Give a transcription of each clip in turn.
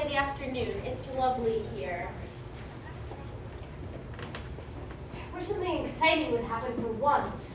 the afternoon. It's lovely here. I wish something exciting would happen for once.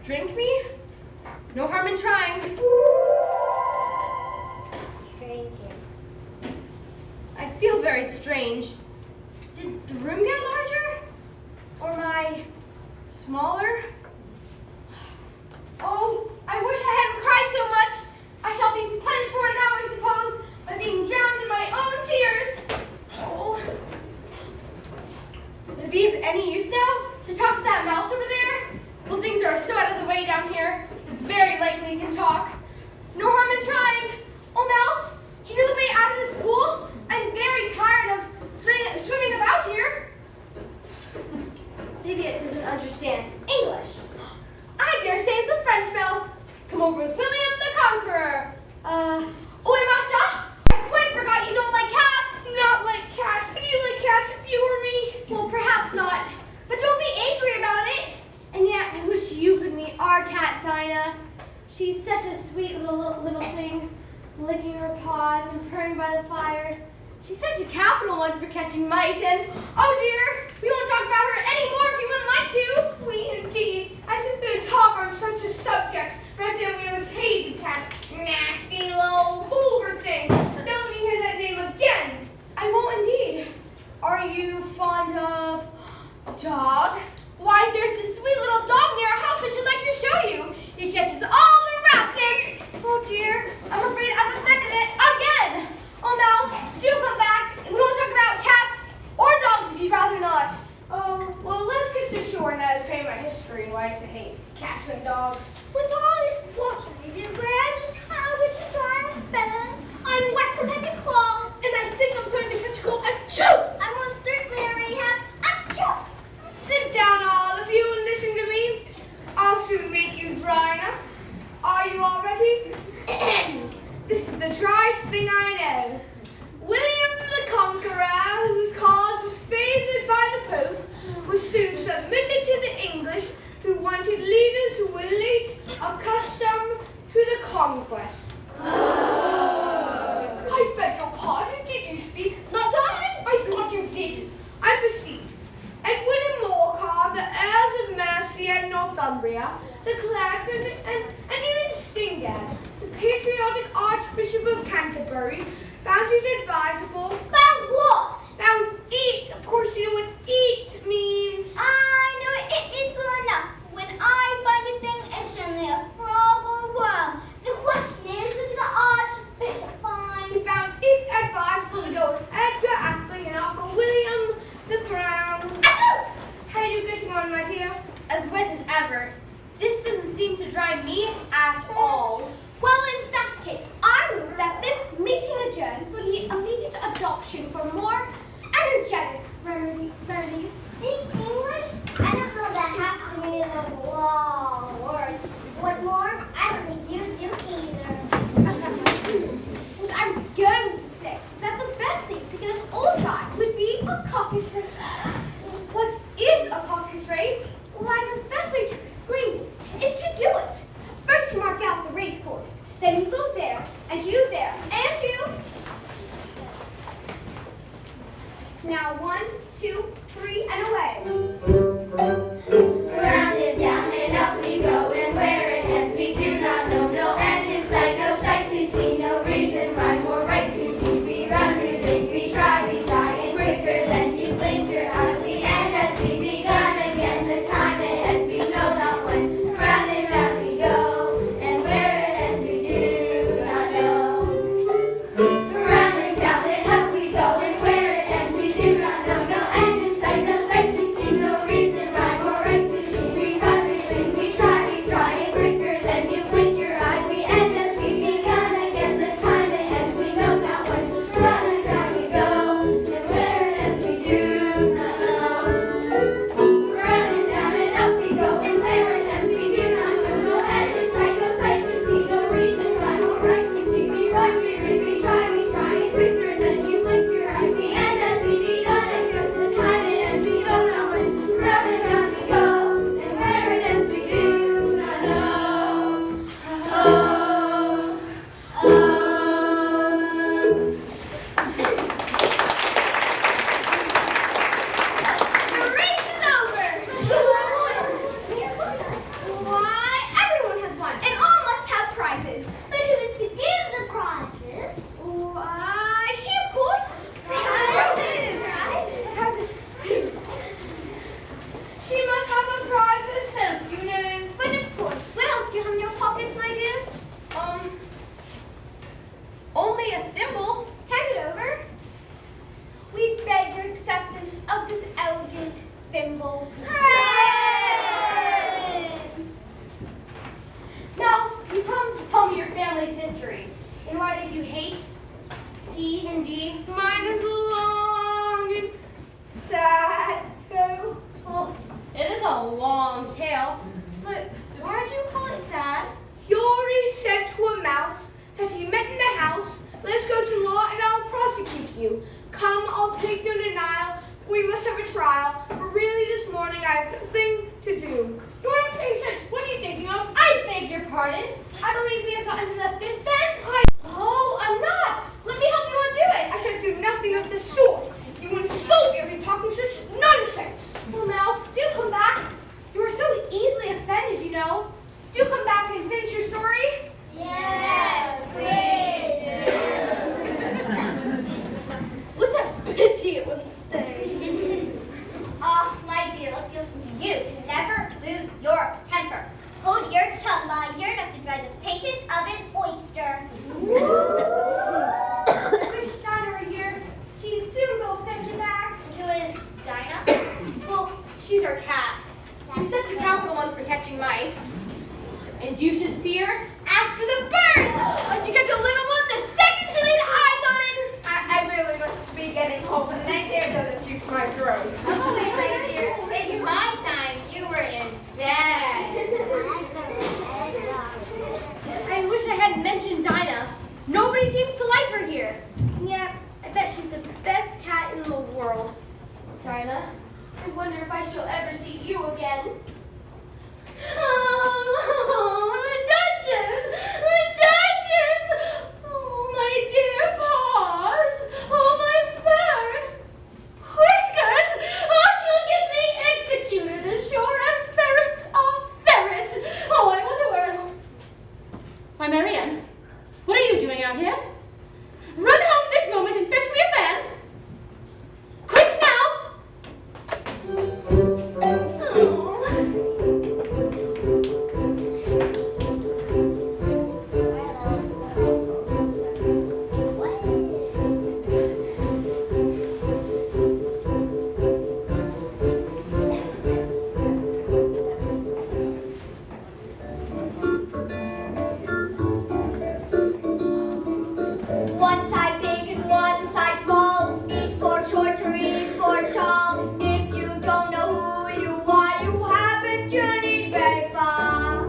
Drink me? No harm in trying. Drink it. I feel very strange. Did the room get larger? Or am I smaller? Oh, I wish I hadn't cried so much. I shall be punished for it now, I suppose, by being drowned in my own tears. Oh. Would it be of any use now to talk to that mouse over there? Well, things are so out of the way down here. It's very likely he can talk. No harm in trying. Oh, mouse, do you know the way out of this pool? I'm very tired of swimming about here. Maybe it doesn't understand English. I dare say it's a French mouse. Come over with William the Conqueror. Oi, Masha, I quite forgot you don't like cats. Not like cats. Would you like cats if you were me? Well, perhaps not. But don't be angry about it. And yet, I wish you could meet our cat, Dinah. She's such a such a capital one for catching mice, and oh dear, we won't talk about her anymore if you wouldn't like to. We indeed. I simply talk on such a subject, but I think we always hated cats. Nasty little vulgar thing. Don't let me hear that name again. I won't indeed. Are you fond of dogs? Why, there's this sweet little dog near our house I should like to show you. He catches all the rats in. Oh dear, I'm afraid I've offended it again. Oh, Mouse, do come back, and we won't talk about cats or dogs if you'd rather not. Oh, well, let's get to shore and I'll tell you my history and why I hate cats and dogs. With all this water, you did wear just how would you dry feathers? I'm wet from head to claw. And I think I'm starting to catch a cold. Achoo! I most certainly already have a job. Sit down, all of you, and listen to me. I'll soon make you dry enough. Are you all ready? This is the driest thing I know. William the Conqueror, whose cause was favored by the Pope, was soon submitted to the English, who wanted leaders who were late accustomed to the conquest. I beg your pardon, did you speak? Not I? I thought you did. I proceed. Edwin and Morcar, the heirs of Mercia and Northumbria, the Clarks and even Stingad, the patriotic Archbishop of Canterbury, found it advisable. Found what? Found eat. Of course you know what eat means. I know it's well enough. When I find a thing, it's generally a frog or a worm. The question is, which the Archbishop find? He found it advisable to go with Edgar Athley and offer William the crown. How do you get on, my dear? As wet as ever. This doesn't seem to dry me at all. Well, in that case, I move that this meeting adjourn for the immediate adoption for more energetic remedies. Speak English? I don't know that half the meaning of law words. What more? I don't think you do either. What I was going to say is that the best thing to get us all dry would be a caucus race. What is a caucus race? Why, the best way to explain it is to do it. First you mark out the race course, then you go there, and you there, and you. Now 1, 2, 3, and away. Round and down and up we go, and where it ends we do not know. No end in sight, no sight to see, no reason, rhyme or right to be. We run, we think, we try, and quicker than you blink your eye. We end as we begun again, the time ahead we know not when. Round and round we go, and where it ends we do not know. Round and down and up we go, and where it ends we do not know. No end in sight, no sight to see, no reason, rhyme or right to be. We run, we think, we try, and quicker than you blink your eye. We end as we begun again, the time ahead we know not when. Round and round we go, and where it ends we do not know. Round and down and up we go, and where it ends we do not know. No end in sight, no sight to see, no reason, rhyme or right to be. We run, we ring, we try, and quicker than you blink your eye. We end as we begun again, the time ahead we know not when. Round and round we go, and where it ends we do not know. Oh, oh. The race is over! Why, everyone has won, and all must have prizes. But who is to give the prizes? Why, she, of course. She must have a prize herself, you know. But of course, what else do you have in your pockets, my dear? Only a thimble. Hand it over. We beg your acceptance of this elegant thimble. Now, you promised to tell me your family's history and why it is you hate C and D. Mine is long and sad, too. Well, it is a long tale, but why did you call it sad? Fury said to a mouse that he met in the house, "Let's go to law and I'll prosecute you. Come, I'll take no denial. We must have a trial. For really this morning I have nothing to do." You're impatient. What are you thinking of? I beg your pardon. I believe we have gotten to the fifth bench. Oh, I'm not. Let me help you undo it. I should do nothing nothing of the sort. You wouldn't so be talking such nonsense. Well, Mouse, do come back. You were so easily offended, you know. Do come back and finish your story. Yes, we do. What a pity it wouldn't stay. Ah, my dear, let's listen to you to never lose your temper. Hold your tongue while you're enough to dry the patience of an oyster. I wish Dinah were here. She'd soon go fetch it back. Who is Dinah? Well, she's our cat. She's such a capital one for catching mice. And you should see her after the birth. Once you get the little one, the second she laid eyes on it. I really must be getting home, and that air doesn't suit my throat. Oh, wait, my dear. It's my time. You were in bed. I wish I hadn't mentioned Dinah. Nobody seems to like her here. And yet, I bet she's the best cat in the world. Dinah, I wonder if I shall ever see you again. Oh, the Duchess! The Duchess! Oh, my dear paws! Oh, my fur! Whiskers! Oh, she'll get me executed as sure as ferrets are ferrets! Oh, I wonder where... Why, Marianne, what are you doing out here? Run home this moment and fetch me a fan! Quick now! Oh. One side big and one side small. Eat for short or eat for tall. If you don't know who you are, you haven't journeyed very far.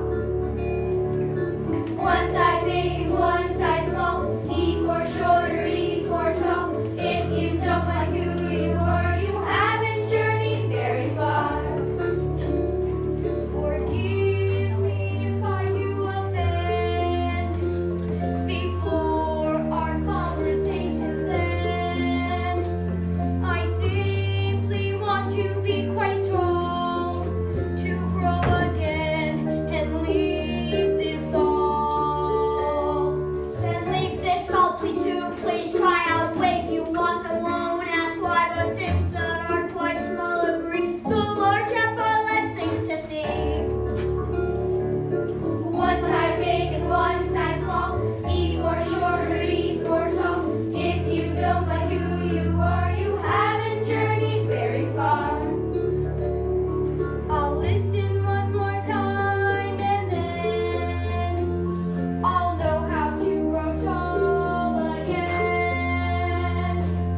One side big and one side small. Eat for short or eat for tall. If you don't like who you are, you haven't journeyed very far. Forgive me if I do offend. Before our conversations end, I simply want to be quite tall, to grow again and leave this all. Then leave this all, please do, please try out. Wait, you want the won't ask why, but things that are quite small agree. The large have far less things to see. One side big and one side small. E for short or E for tall. If you don't like who you are, you haven't journeyed very far. I'll listen one more time and then I'll know how to grow tall again.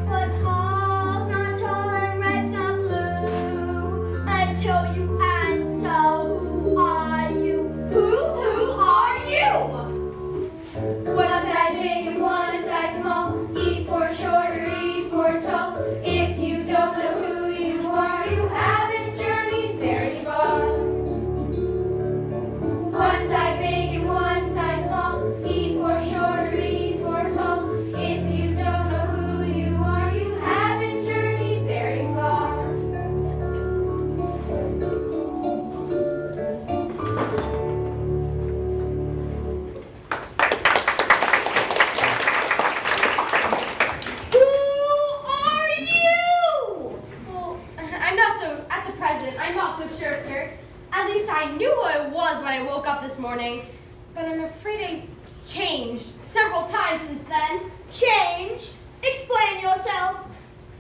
But small's not tall and red's not blue until you answer, who are you? Who are you? One side big and one side small. E for short or E for tall. If you don't know who you are, you haven't journeyed very far. One side big and one side small. E for short or E for tall. If you don't know who you are, you haven't journeyed very far. Who are you? Well, at the present, I'm not so sure, sir. At least I knew who I was when I woke up this morning. But I'm afraid I've changed several times since then. Changed? Explain yourself.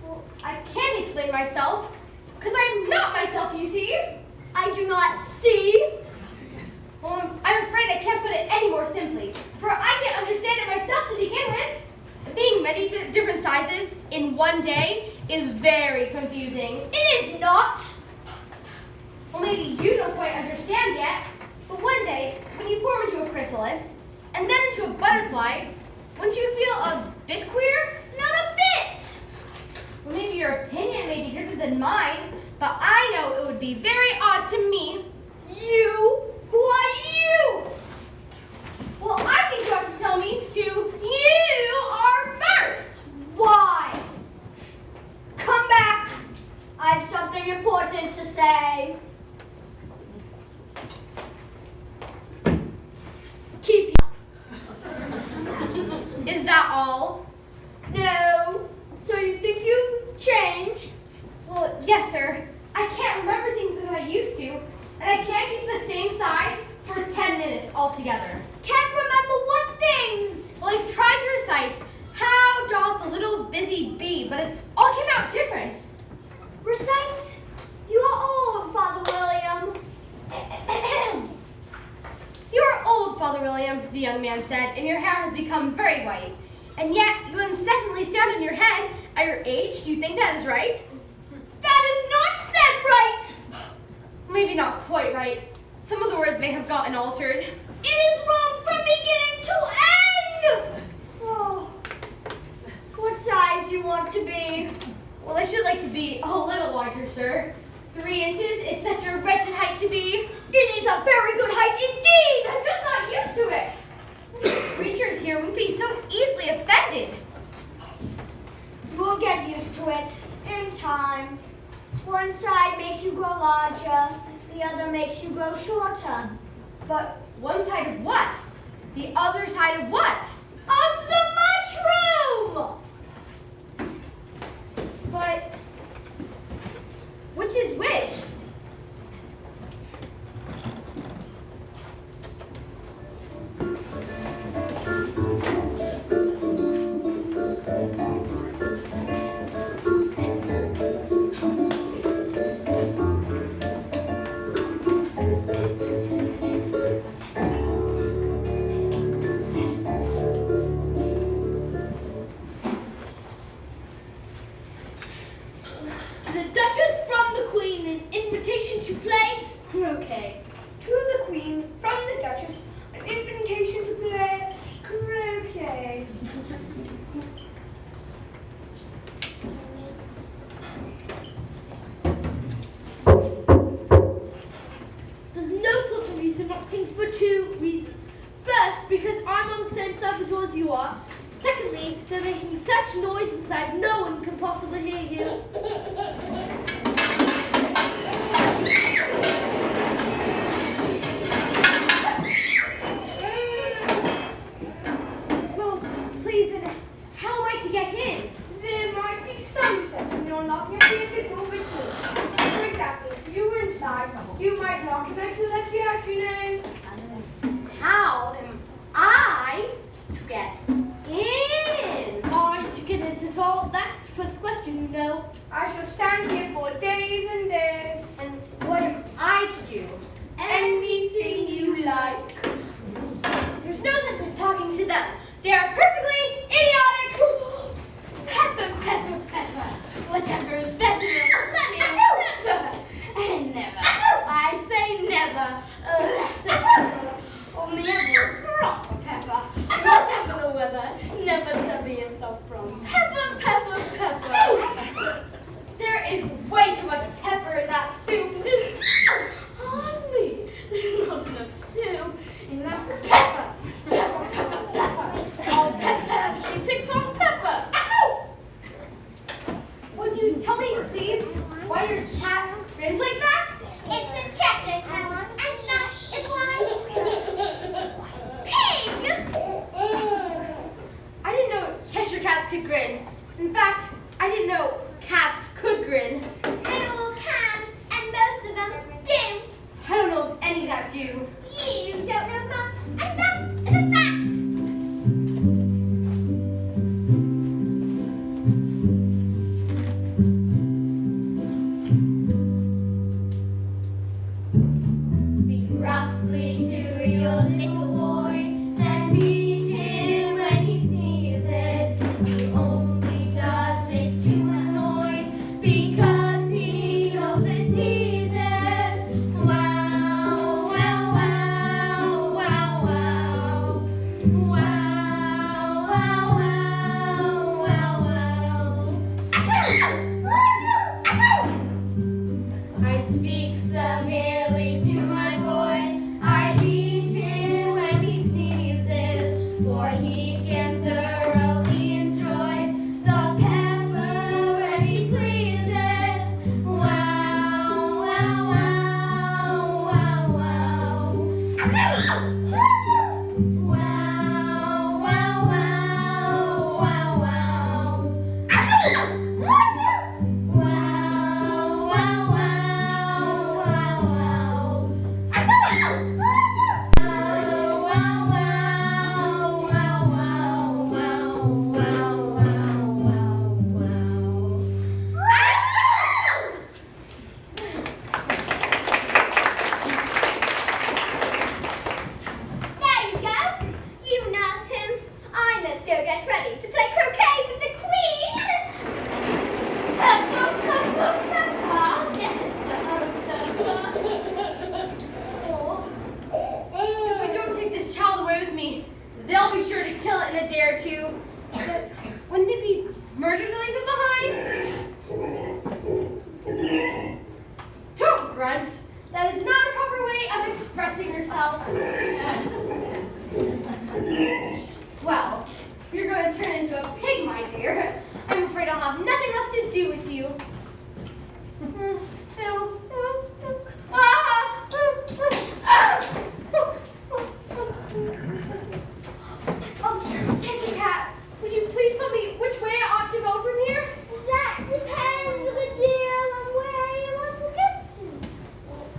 Well, I can't explain myself, because I'm not myself, you see. I do not see. Well, I'm afraid I can't put it any more simply, for I can't understand it myself to begin with. Being many different sizes in one day is very confusing. It is not. Well, maybe you don't quite understand yet, but one day, when you form into a chrysalis, and then into a butterfly, wouldn't you feel a bit queer? Not a bit. Well, maybe your opinion may be different than mine, but I know it would be very odd to me. You? Who are you? Well, I think you have to tell me who you are first. Why? nothing important to say. Keep Is that all? No. So you think you've changed? Well, yes, sir. I can't remember things as I used to, and I can't keep the same size for 10 minutes altogether. Can't remember what things? Well, I've tried to recite "How doth the little busy bee," but it's all came out different. Recite. You are old, Father William. You are old, Father William, the young man said, and your hair has become very white. And yet you incessantly stand on your head. At your age, do you think that is right? That is not said right. Maybe not quite right. Some of the words may have gotten altered. It is wrong from beginning to end. Oh. What size do you want to be? Well, I should like to be a little larger, sir. 3 inches is such a wretched height to be. It is a very good height indeed. I'm just not used to it. Creatures here would be so easily offended. You'll get used to it in time. One side makes you grow larger, the other makes you grow shorter. But one side of what? The other side of what? Of the mushroom! But which is which? The Duchess from the Queen, an invitation to play croquet. To the Queen from the Duchess, an invitation to play croquet. There's no such a reason not pink for 2 reasons. First, because I'm on the same side of the door as you are. Secondly, they're making such noise inside, no one can possibly hear you. Well, please, and how am I to get in? There might be some reception. You're not going to be at the door with me. For example, if you were inside, you might knock and I could let you out, you know. How am I to get in? To get in at all? That's the first question, you know. I shall stand here for days and days. And what am I to do? Anything you like. There's no sense in talking to them. They are perfectly idiotic. Pepper, pepper, pepper. Whatever is better than plenty of pepper. And never, I say never, pepper, or never proper pepper. Whatever the weather, never sever yourself from pepper, pepper, pepper. There is way too much pepper in that soup. Hardly. There's not enough soup in that pepper. Pepper, pepper, pepper. Oh, pepper. She picks on pepper. Ow! Would you tell me, please, why your cat grins like that? It's a Cheshire cat, and that is why pig. I didn't know Cheshire cats could grin. In fact, I didn't know cats could grin. They all can, and most of them do. I don't know of any that do. You don't know much, and that is a fact. Speak roughly to your little boy, and beat him when he sneezes. You only with you. Attention, Cat. Would you please tell me which way I ought to go from here? That depends a good deal on where you want to get to.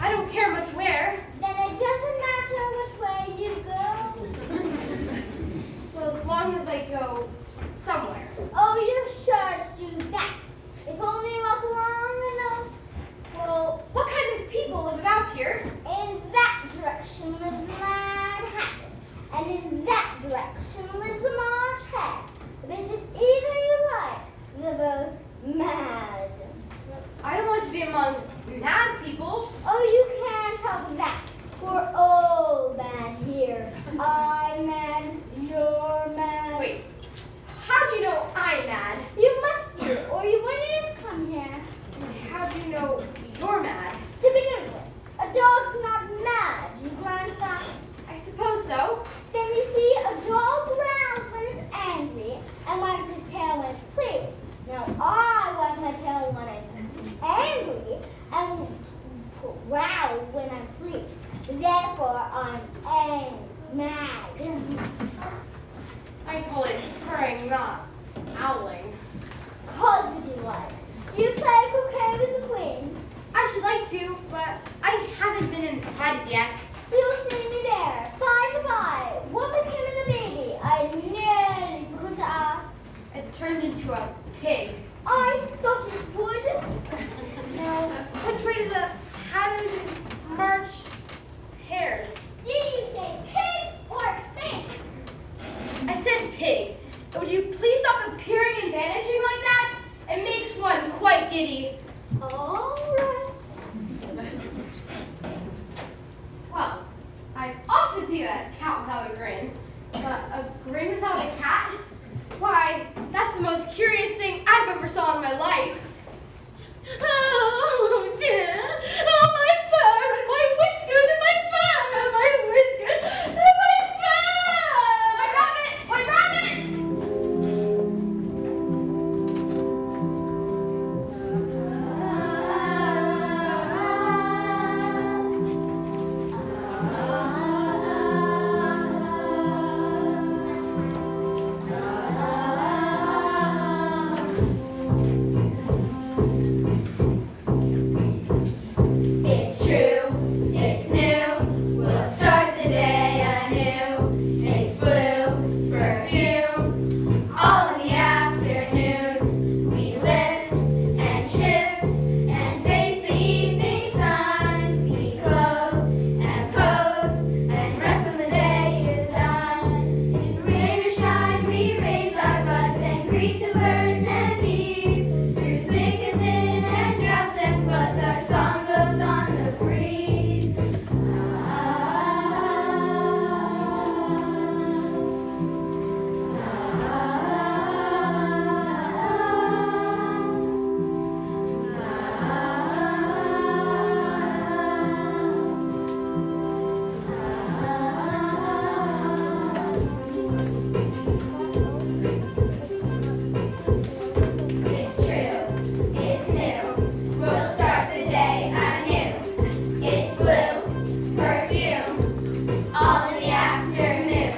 I don't care much where. Then it doesn't matter which way you go. So as long as I go somewhere. Oh, you're sure to do that. If only you walk long enough. Well, what kind of people live about here? In that direction lives Manhattan. And in that direction lives the March Hare. Visit either you like. They're both mad. I don't want to be among mad people. Oh, you can't help that. We're all mad here. I'm mad, you're mad. Wait, how do you know I'm mad? You must be, or you wouldn't have come here. How do you know you're mad? To begin with, a dog's not mad, you grandson. I suppose so. Then you see, a dog growls when it's angry and wags his tail when it's pleased. Now I wag my tail when I'm angry and growl when I'm pleased. Therefore, I'm mad. I call it purring, not howling. Call it what you like. Do you play croquet with the queen? I should like to, but I haven't been invited yet. You'll see me there. By, what became of the baby? I nearly forgot to ask. It turned into a pig. I thought it would. No. Which way do the hatters and March hares? Did you say pig or fish? I said pig. Would you please stop appearing and vanishing like that? It makes one quite giddy. All right. Well, I often see a cat without a grin, but a grin without a cat? Why, that's the most curious thing I've ever saw in my life. Oh dear! Oh, my fur and my whiskers and my fur and my whiskers and my fur! My rabbit! My rabbit! It's true, it's new, we'll start the day anew. It's blue, perfume, all in the afternoon. We lift and shift and face the evening sun. We close and pose and rest when the day is done. In rain or shine, we raise our buds and greet the birds and bees. Through thick and thin and droughts and floods, our song goes on the breeze. It's true, it's new, we'll start the day anew. It's blue, perfume, all in the afternoon.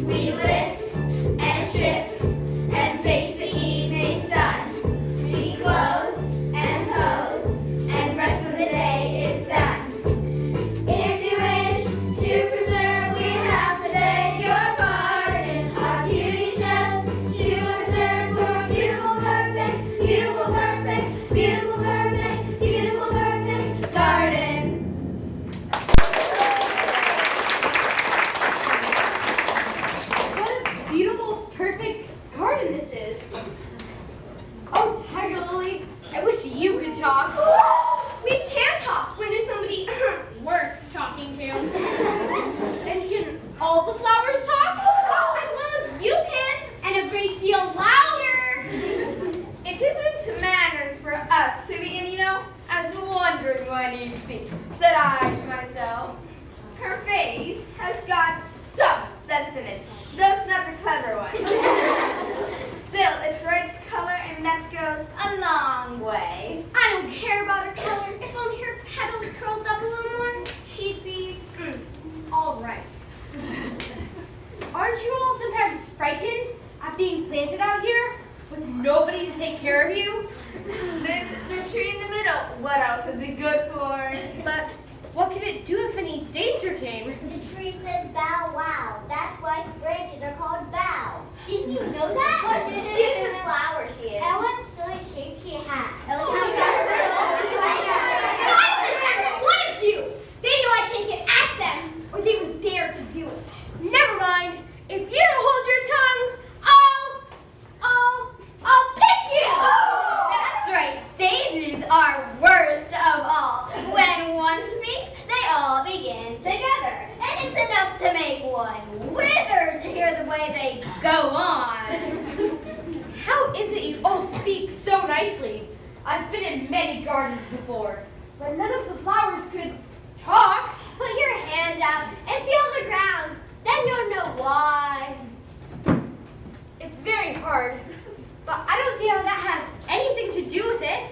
We lift and shift and face the evening sun. We close and pose and rest when the day is done. If you wish to preserve, we have to beg your pardon. Our beauty's just to observe for a beautiful, perfect, beautiful, perfect, beautiful, perfect, beautiful, perfect garden. What a beautiful, perfect garden this is. Oh, Tiger Lily, I wish you could talk. We can talk when there's somebody worth talking to. And can all the flowers talk? As well as you can, and a great deal louder. It isn't manners for us to begin, you know. I was wondering why you speak, said I to myself. Her face has got some sense in it, though it's not the clever one. Still, it's right color, and that goes a long way. I don't care about her color. If only her petals curled up a little more, she'd be all right. Aren't you all sometimes frightened at being planted out here with nobody to take care of you? There's the tree in the middle. What else is it good for? But what could it do if any danger came? The tree says bow wow. That's why branches are called boughs. Didn't you know that? What stupid flower she is. And what silly shape she has. Silence, every one of you! They know I can't get at them, or they would dare to do it. Never mind. If you don't hold your tongues, I'll pick you! That's right. Daisies are worst of all. When one speaks, they all begin together. And it's enough to make one wither to hear the way they go on. How is it you all speak so nicely? I've been in many gardens before, but none of the flowers could talk. Put your hand out and feel the ground. Then you'll know why. It's very hard, but I don't see how that has anything to do with it.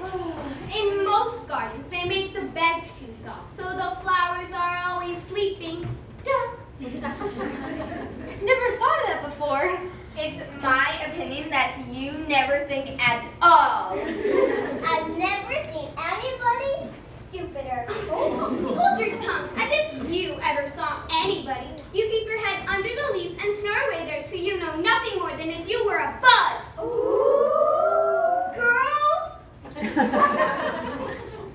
In most gardens, they make the beds too soft, so the flowers are always sleeping. Duh. I've never thought of that before. It's my opinion that you never think at all. I've never seen anybody stupider. Hold your tongue, as if you ever saw anybody. You keep your head under the leaves and snore away there till you know nothing more than if you were a bud. Girl!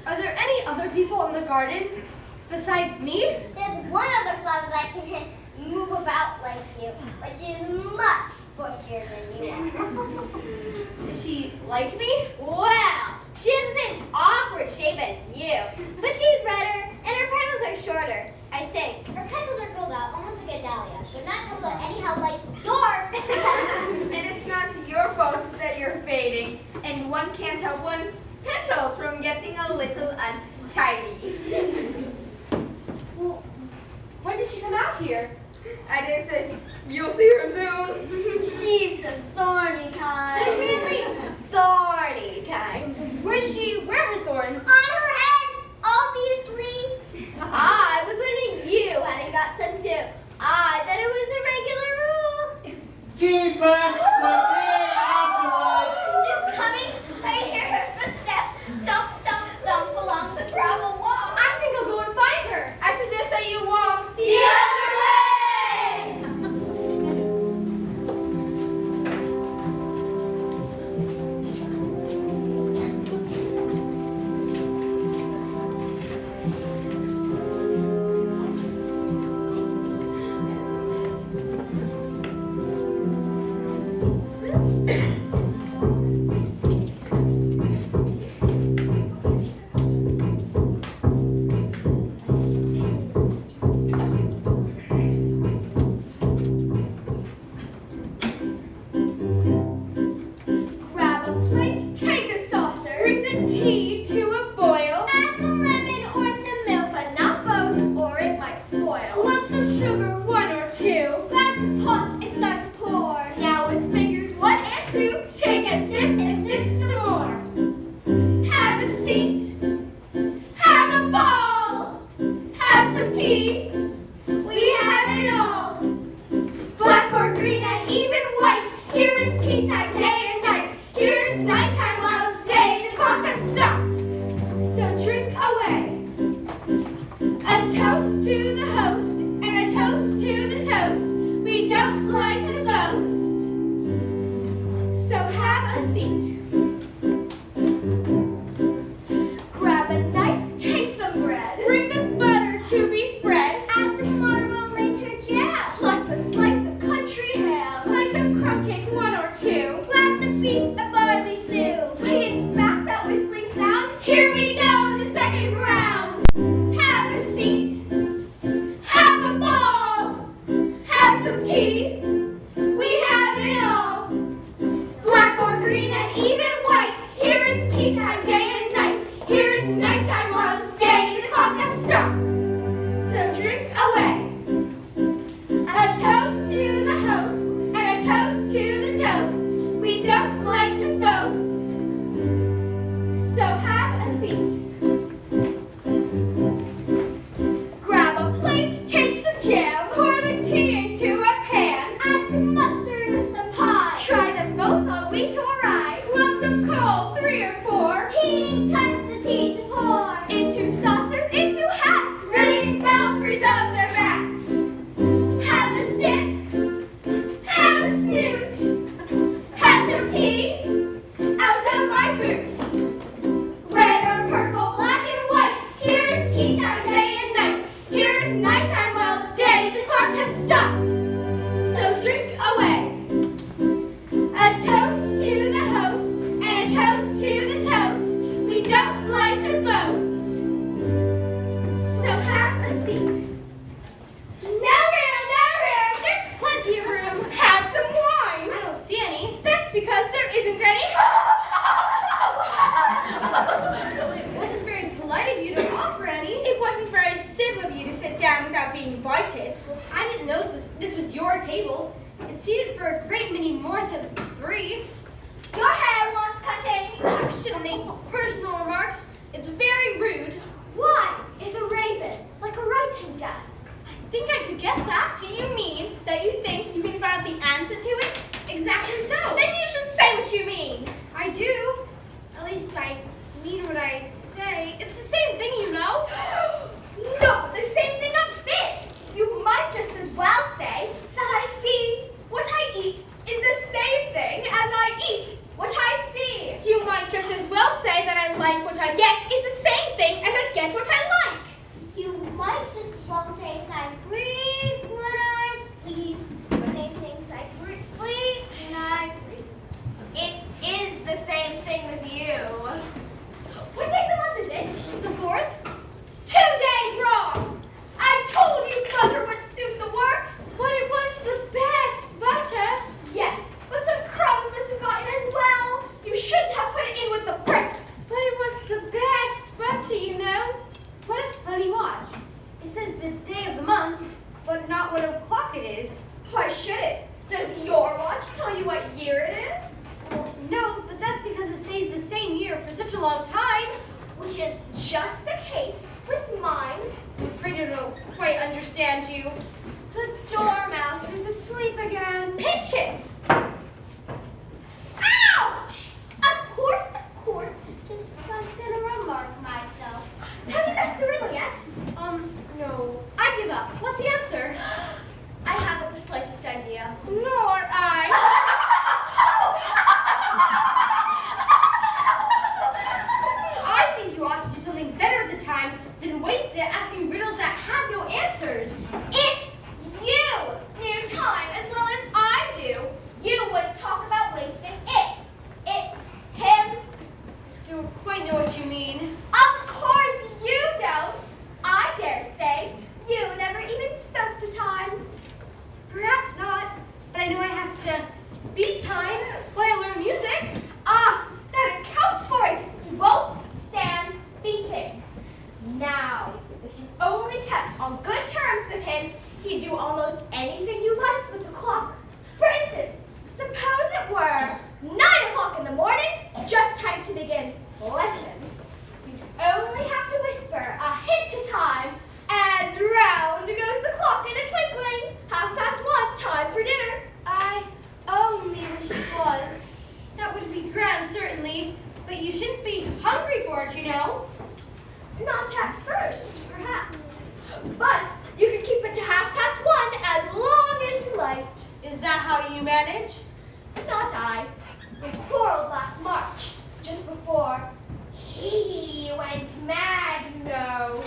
Are there any other people in the garden besides me? There's one other flower that can move about like you, which is much bushier than you are. Is she like me? Well, she has the same awkward shape as you, but she's redder and her petals are shorter, I think. Her petals are filled out almost like a dahlia. They're not filled out anyhow like yours. And it's not your fault that you're fading, and one can't help one's petals from getting a little untidy. Well, when did she come out here? I dare say you'll see her soon. She's the thorny kind. The really thorny kind. Where did she wear her thorns? On her head, obviously. I was wondering you hadn't got some too. I thought it was a regular rule. Tea first, croquet afterwards. She's coming. I hear her footsteps. Thump, thump, thump along the gravel walk. I think I'll go and find her. I suggest that you walk the other way. Grab a plate, take a saucer, bring the tea to a boil. Add some lemon or some milk, but not both, or it might spoil. Lumps of sugar, 1 or 2. Grab the pot and start to pour. Now with fingers 1 and 2, take a sip and sip some more. Have a seat, have a ball, have some tea. We have it all. Black or green and even white. Here it's tea time, day and night. Here it's nighttime while it's day. The clocks have stopped. So drink away. A toast to the host and a toast to the toast. We don't like to boast. So have a seat. Grab a knife, take some bread. Bring the butter to be spread. Add some marmalade to jam. Plus a slice of country ham. Slice of crumb cake, 1 or 2. Grab the beef and barley stew. Wait, it's back, that whistling sound. Here we go, the second round. Have a seat. Have a ball. Have some tea. We have it all. Black or green and even white. Here it's tea time, day and night. Here it's nighttime while it's day. The clocks have stopped. So drink away. A toast to the host and a toast to the toast. We don't like to boast. So Well, it wasn't very polite of you to offer any. It wasn't very civil of you to sit down without being invited. I didn't know this was your table. It's seated for a great many more than 3. Your hair wants cutting. You shouldn't make personal remarks. It's very rude. Why is a raven like a writing desk? I think I could guess that. Do you mean that you think you can find the answer to it? Exactly so. Then you should say what you mean. I do. At least I mean what I say. It's the same thing, you know. No, the same thing a bit. You might just as well say that I see what I eat is the same thing as I eat what I see. You might just as well say that I like what I get is the same thing as I get what I like. You might just as well say as I breathe when I sleep. Same things I sleep and I breathe. It is the same thing with you. What day of the month is it? The 4th? 2 days wrong. I told you butter would suit the works. But it was the best butter. Yes, but some crumbs must have gotten as well. You shouldn't have put it in with the brick. But it was the best butter, you know. What a funny watch. It says the day of the month, but not what o'clock it is. Why should it? Does your watch tell you what year it is? Well, no, but that's because it stays the same year for such a long time. Which is just the case with mine. I'm afraid I don't quite understand you. The dormouse is asleep again. Pinch it! Ouch! Of course. Just was gonna remark myself. Have you guessed the riddle yet? No. I give up. What's the answer? I haven't the slightest idea. Nor I. I think you ought to do something better at the time than waste it asking riddles that have no answers. If you knew time as well as I do, you wouldn't talk about wasting it. It's him. Don't quite know what you mean. Of course you don't. I dare say you never even spoke to time. Perhaps not, but I know I have to beat time when I learn music. Ah, that accounts for it. You won't stand beating. Now, if you only kept on good terms with him, he'd do almost anything you liked with the clock. For instance, suppose it were 9 o'clock in the morning, just time to begin lessons. You'd only have to whisper a hint to time, and round goes the clock in a twinkling. 1:30, time for dinner. I only wish it was. That would be grand, certainly, but you shouldn't be hungry for it, you know. Not at first, perhaps. But you could keep it to 1:30 as long as you liked. Is that how you manage? Not I. We quarreled last March, just before he went mad, you know.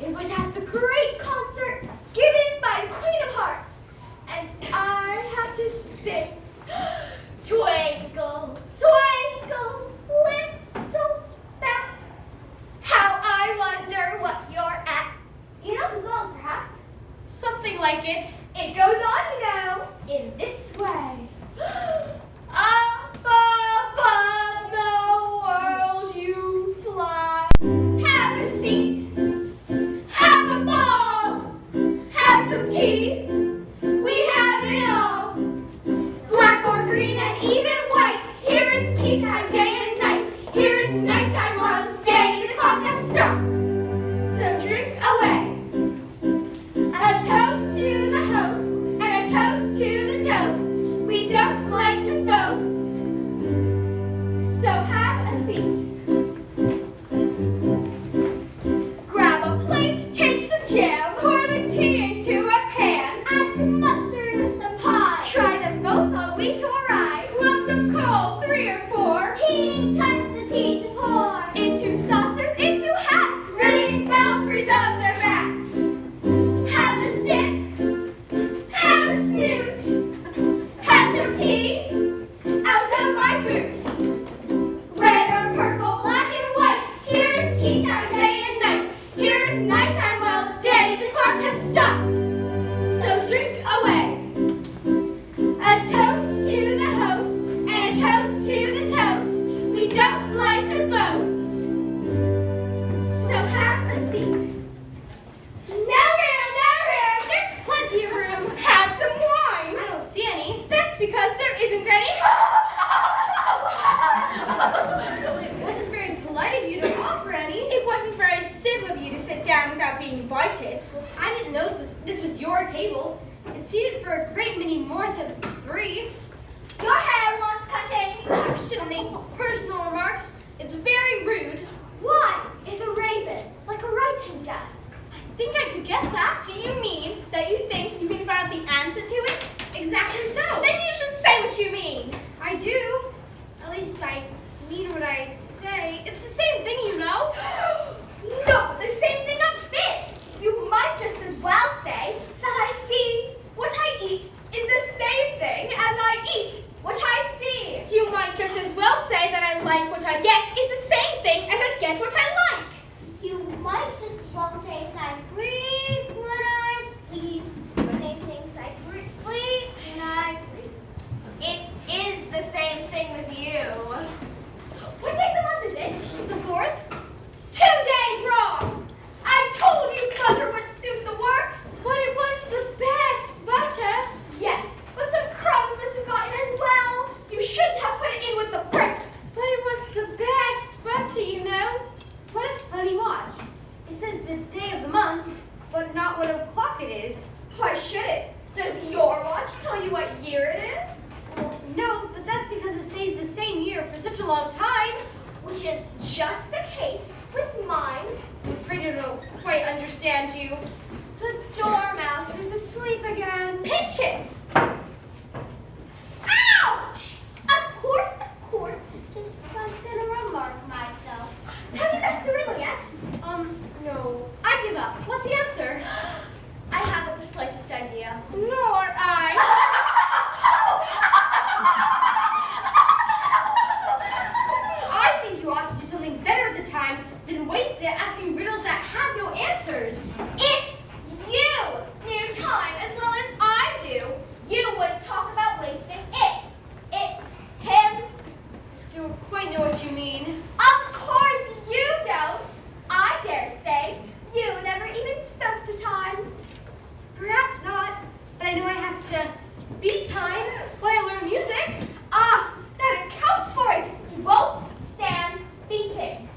It was at the great concert given by Queen of Hearts, and I had to sing Twinkle, twinkle, little bat, how I wonder what you're at. You know the song, perhaps? Something like it. It goes on, you know, in this way. Up above the world invited. I didn't know this was your table. It's seated for a great many more than 3. Your hair wants cutting. You shouldn't make personal remarks. It's very rude. Why is a raven like a writing desk? I think I could guess that. Do you mean that you think you can find out the answer to it? Exactly so. Then you should say what you mean. I do. At least I mean what I say. It's the same thing, you know. No, the same thing a bit. You might just as well say that I see what I eat is the same thing as I eat what I see. You might just as well say that I like what I get is the same thing as I get what I like. You might just as well say as I breathe when I sleep. Same things I sleep and I breathe. It is the same thing with you. What day of the month is it? The 4th? 2 days wrong. I told you butter would suit the works. But it was the best butter. Yes, but some crumbs must have gotten as well. You shouldn't have put it in with the brick. But it was the best butter, you know. What a funny watch. It says the day of the month, but not what o'clock it is. Why should it? Does your watch tell you what year it is? Well, no, but that's because it stays the same year for such a long time. Which is just the case with mine. I'm afraid I don't quite understand you. The dormouse is asleep again. Pinch it! Ouch! Of course. Just was gonna remark myself. Have you guessed the riddle yet? No. I give up. What's the answer? I haven't the slightest idea. Nor I. I think you ought to do something better at the time than waste it asking riddles that have no answers. If you knew time as well as I do, you would talk about wasting it. It's him. Don't quite know what you mean. Of course you don't. I dare say you never even spoke to time. Perhaps not, but I know I have to beat time when I learn music. Ah, that accounts for it. He won't stand beating.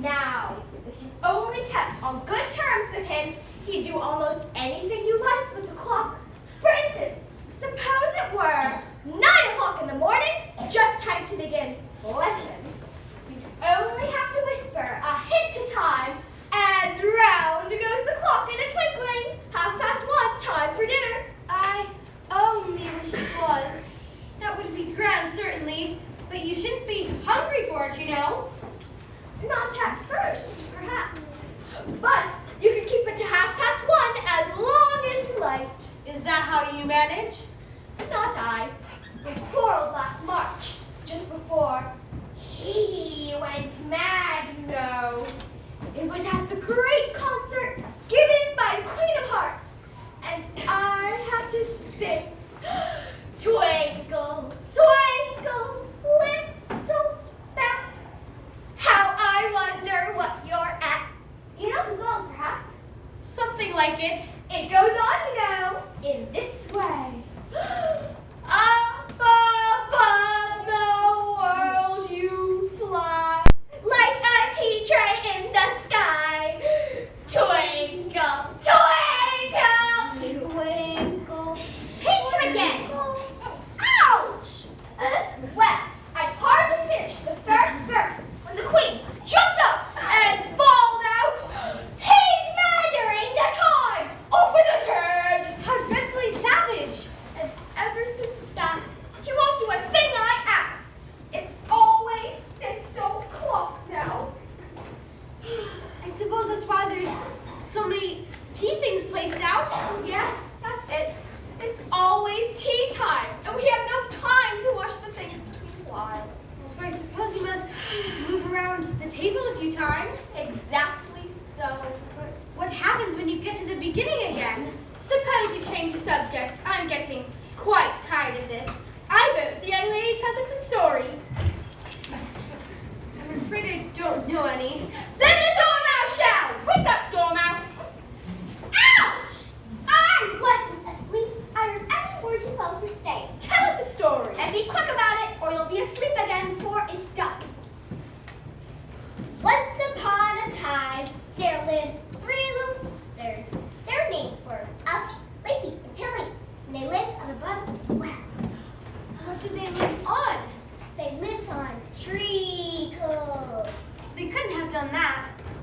Now, if you only kept on good terms with him, he'd do almost anything you liked with the clock. For instance, suppose it were 9 o'clock in the morning, just time to begin lessons. You'd only have to whisper a hint to time, and round goes the clock in a twinkling. 1:30, time for dinner. I only wish it was. That would be grand, certainly, but you shouldn't be hungry for it, you know. Not at first, perhaps. But you can keep it to 1:30 as long as you liked. Is that how you manage? Not I. We quarreled last March, just before he went mad, you know. It was at the great concert given by the Queen of Hearts, and I had to sing Twinkle, twinkle, little bat, how I wonder what you're at. You know the song, perhaps? Something like it. It goes on, you know, in this way. Up above the world you fly, like a tea tray in the sky. Twinkle, twinkle, twinkle. Pinch him again. Ouch! Well, I'd hardly finished the first verse when the Queen jumped up and bawled out, "He's murdering the time! Off with his head!" How dreadfully savage. And ever since that, he won't do a thing I ask. It's always 6 o'clock now. I suppose that's why there's so many tea things placed out. Yes, that's it. It's always tea time, and we have no time to wash the things between whiles. So I suppose you must move around the table a few times. Exactly so. What happens when you get to the beginning again? Suppose you change the subject. I'm getting quite tired of this. I vote the young lady tells us a story. I'm afraid I don't know any. Then the dormouse shall! Wake up, dormouse! Ouch! I wasn't asleep. I heard every word you fellows were saying. Tell us a story, and be quick about it, or you'll be asleep again before it's done. Once upon a time, there lived 3 little sisters.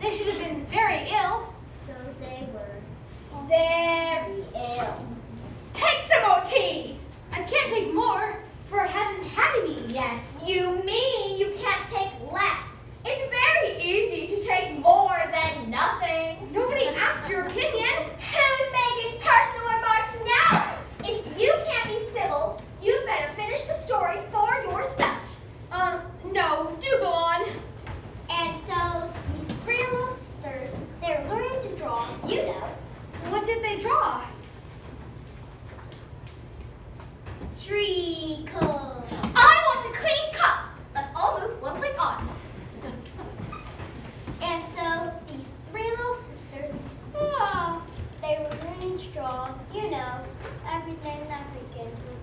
They should have been very ill. So they were. Very ill. Take some OT. I can't take more, for I haven't had any yet. You mean you can't take less? It's very easy to take more than nothing. Nobody asked your opinion. Who's making personal remarks now? If you can't be civil, you better finish the story for yourself. No, do go on. And so these three little sisters, they were learning to draw, you know. What did they draw? Treacle. I want a clean cup. Let's all move one place on. And so these three little sisters, they were learning to draw, you know, everything that begins with.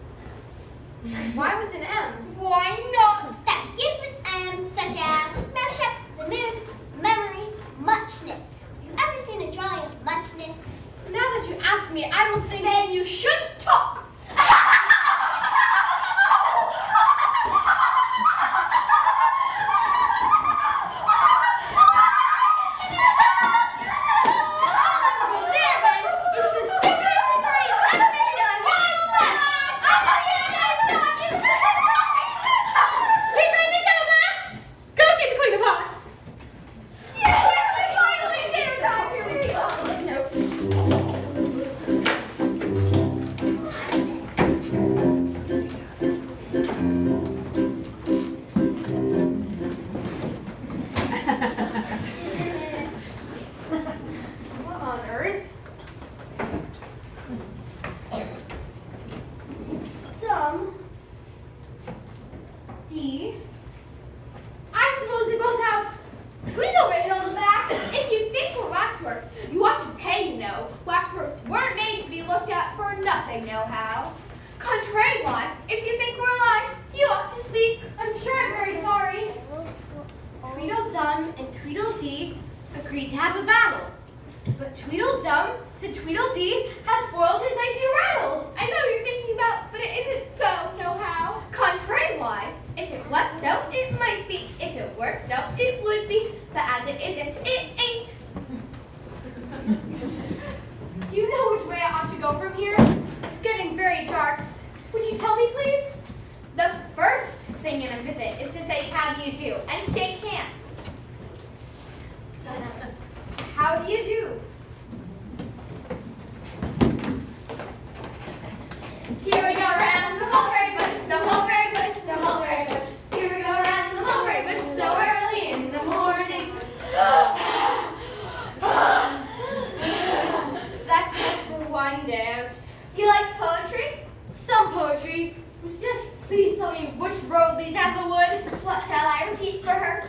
Why with an M? Why not? That begins with M, such as memships, the mood, memory, muchness. Have you ever seen a drawing of muchness? Now that you ask me, I don't think. Then you shouldn't talk. What on earth? Dumb. D. I suppose they both have Tweedle written on the back. If you think we're waxworks, you ought to pay, you know. Waxworks weren't made to be looked at for nothing, know how. Contrary-wise, if you think we're alive, you ought to speak. I'm sure I'm very sorry. Tweedledum and Tweedledee agreed to have a battle. But Tweedledum said Tweedledee had spoiled his nicely rattle. I know what you're thinking about, but it isn't so, know how. Contrary-wise, if it was so, it might be. If it were so, it would be. But as it isn't, it ain't. Do you know which way I ought to go from here? It's getting very dark. Would you tell me, please? The first thing in a visit is to say, how do you do, and shake hands. How do you do? Here we go round the mulberry bush, the mulberry bush, the mulberry bush. Here we go round the mulberry bush, so early in the morning. That's it for one dance. You like poetry? Some poetry. Would you just please tell me which road leads out the wood? What shall I repeat for her?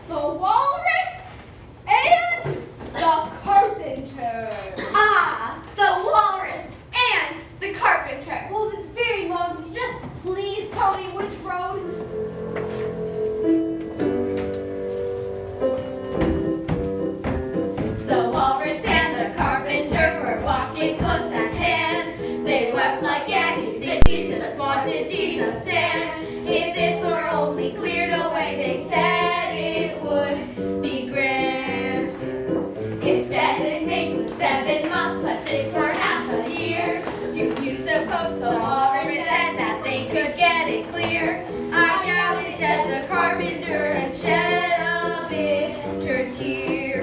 The walrus and the carpenter. Ah, the walrus and the carpenter. Well, if it's very long, would you just please tell me which road? The walrus and the carpenter were walking close at hand. They wept like anything, such quantities of sand. If this were only cleared away, they said it would be grand. If 7 maids with 7 months left it for half a year, do you suppose the walrus said that they could get it clear? I doubt it, said the carpenter, and shed a bitter tear.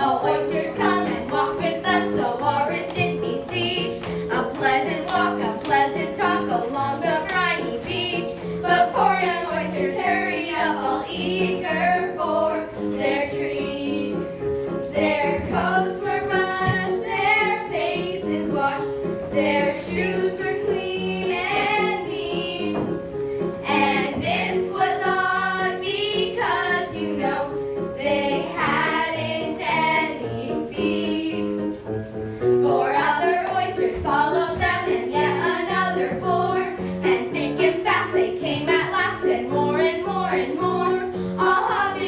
Oh, oysters, come and walk with us, the walrus did beseech. A pleasant walk, a pleasant talk along the briny beach. But poor young oysters hurried up, all eager for their treat. Their coats were brushed, their faces washed, their shoes were clean and neat. And this was odd because, you know, they hadn't any feet. 4 other oysters followed them, and yet another 4. And thick and fast they came at last, and more and more and more. All hopping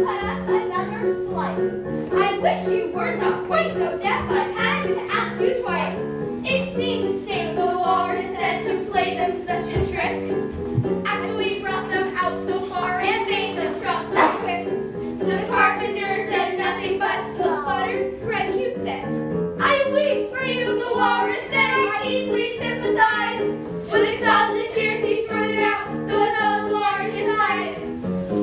cut us another slice. I wish you were not quite so deaf, I've had to ask you twice. It seems a shame the walrus said to play them such a trick. After we brought them out so far and made them drop so quick, the carpenter said nothing but the butter spread too thick. I weep for you, the walrus said, I deeply sympathize. With sobs and tears he spurted out those of the largest eyes,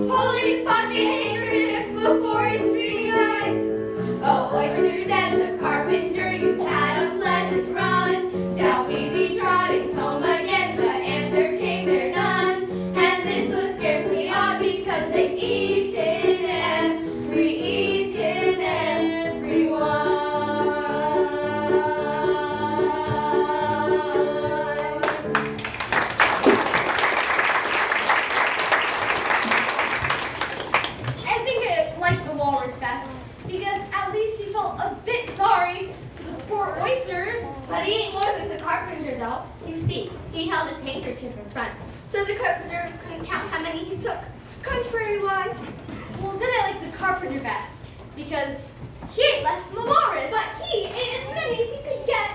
holding his pocket handkerchief before his streaming eyes. Oh, oyster, said the carpenter, you've had a pleasant run. Now we be trotting home again, but answer came there none. And this was scarcely odd, because they'd eaten and re-eaten everyone. I think I liked the walrus best, because at least he felt a bit sorry for the poor oysters. But he ain't more than the carpenter, though. You see, he held his handkerchief in front, so the carpenter couldn't count how many he took. Contrary-wise, Well, then I like the carpenter best, because he ate less than the walrus. but he ate as many as he could get.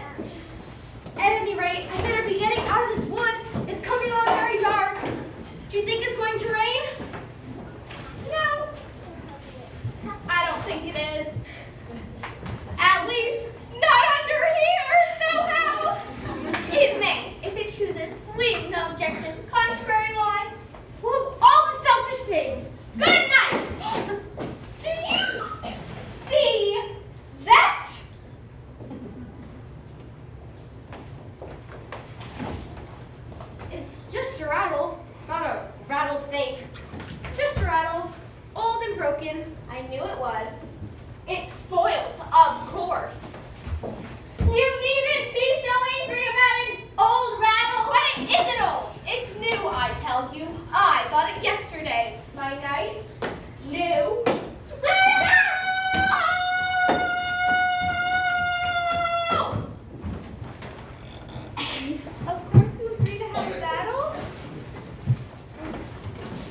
At any rate, I better be getting out of this wood. It's coming on very dark. Do you think it's going to rain? No, I don't think it is. At least, not under here. No how. It may, if it chooses. We have no objections. Contrary-wise. Well, of all the selfish things. Good night. Do you see that? It's just a rattle, not a rattlesnake. Just a rattle, old and broken. I knew it was. It's spoiled, of course. You needn't be so angry about an old rattle. But it isn't old. It's new, I tell you. I bought it yesterday. My nice, new. Of course you agree to have a battle?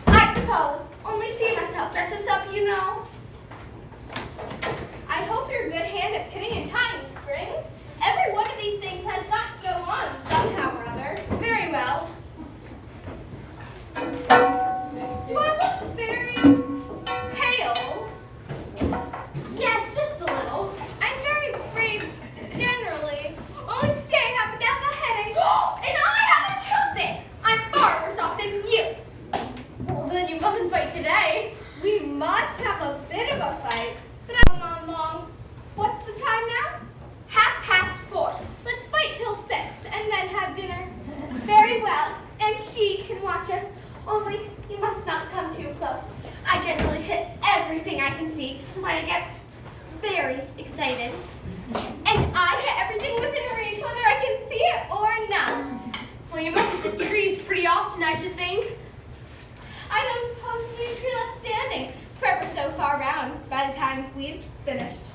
I suppose. Only she must help dress us up, you know. I hope you're a good hand at pinning and tying strings. Every one of these things has got to go on somehow or other. Very well. Do I look very pale? Yes, just a little. I'm very brave generally. Only today I happen to have a headache. And I have a toothache. I'm far worse off than you. Well, then you mustn't fight today. We must have a bit of a fight. But I'm on long. What's the time now? 4:30. Let's fight till 6 and then have dinner. Very well. And she can watch us. Only you must not come too close. I generally hit everything I can see when I get very excited. And I hit everything within range, whether I can see it or not. Well, you must hit the trees pretty often, I should think. I don't suppose there'll be a tree left standing, for ever so far round by the time we've finished.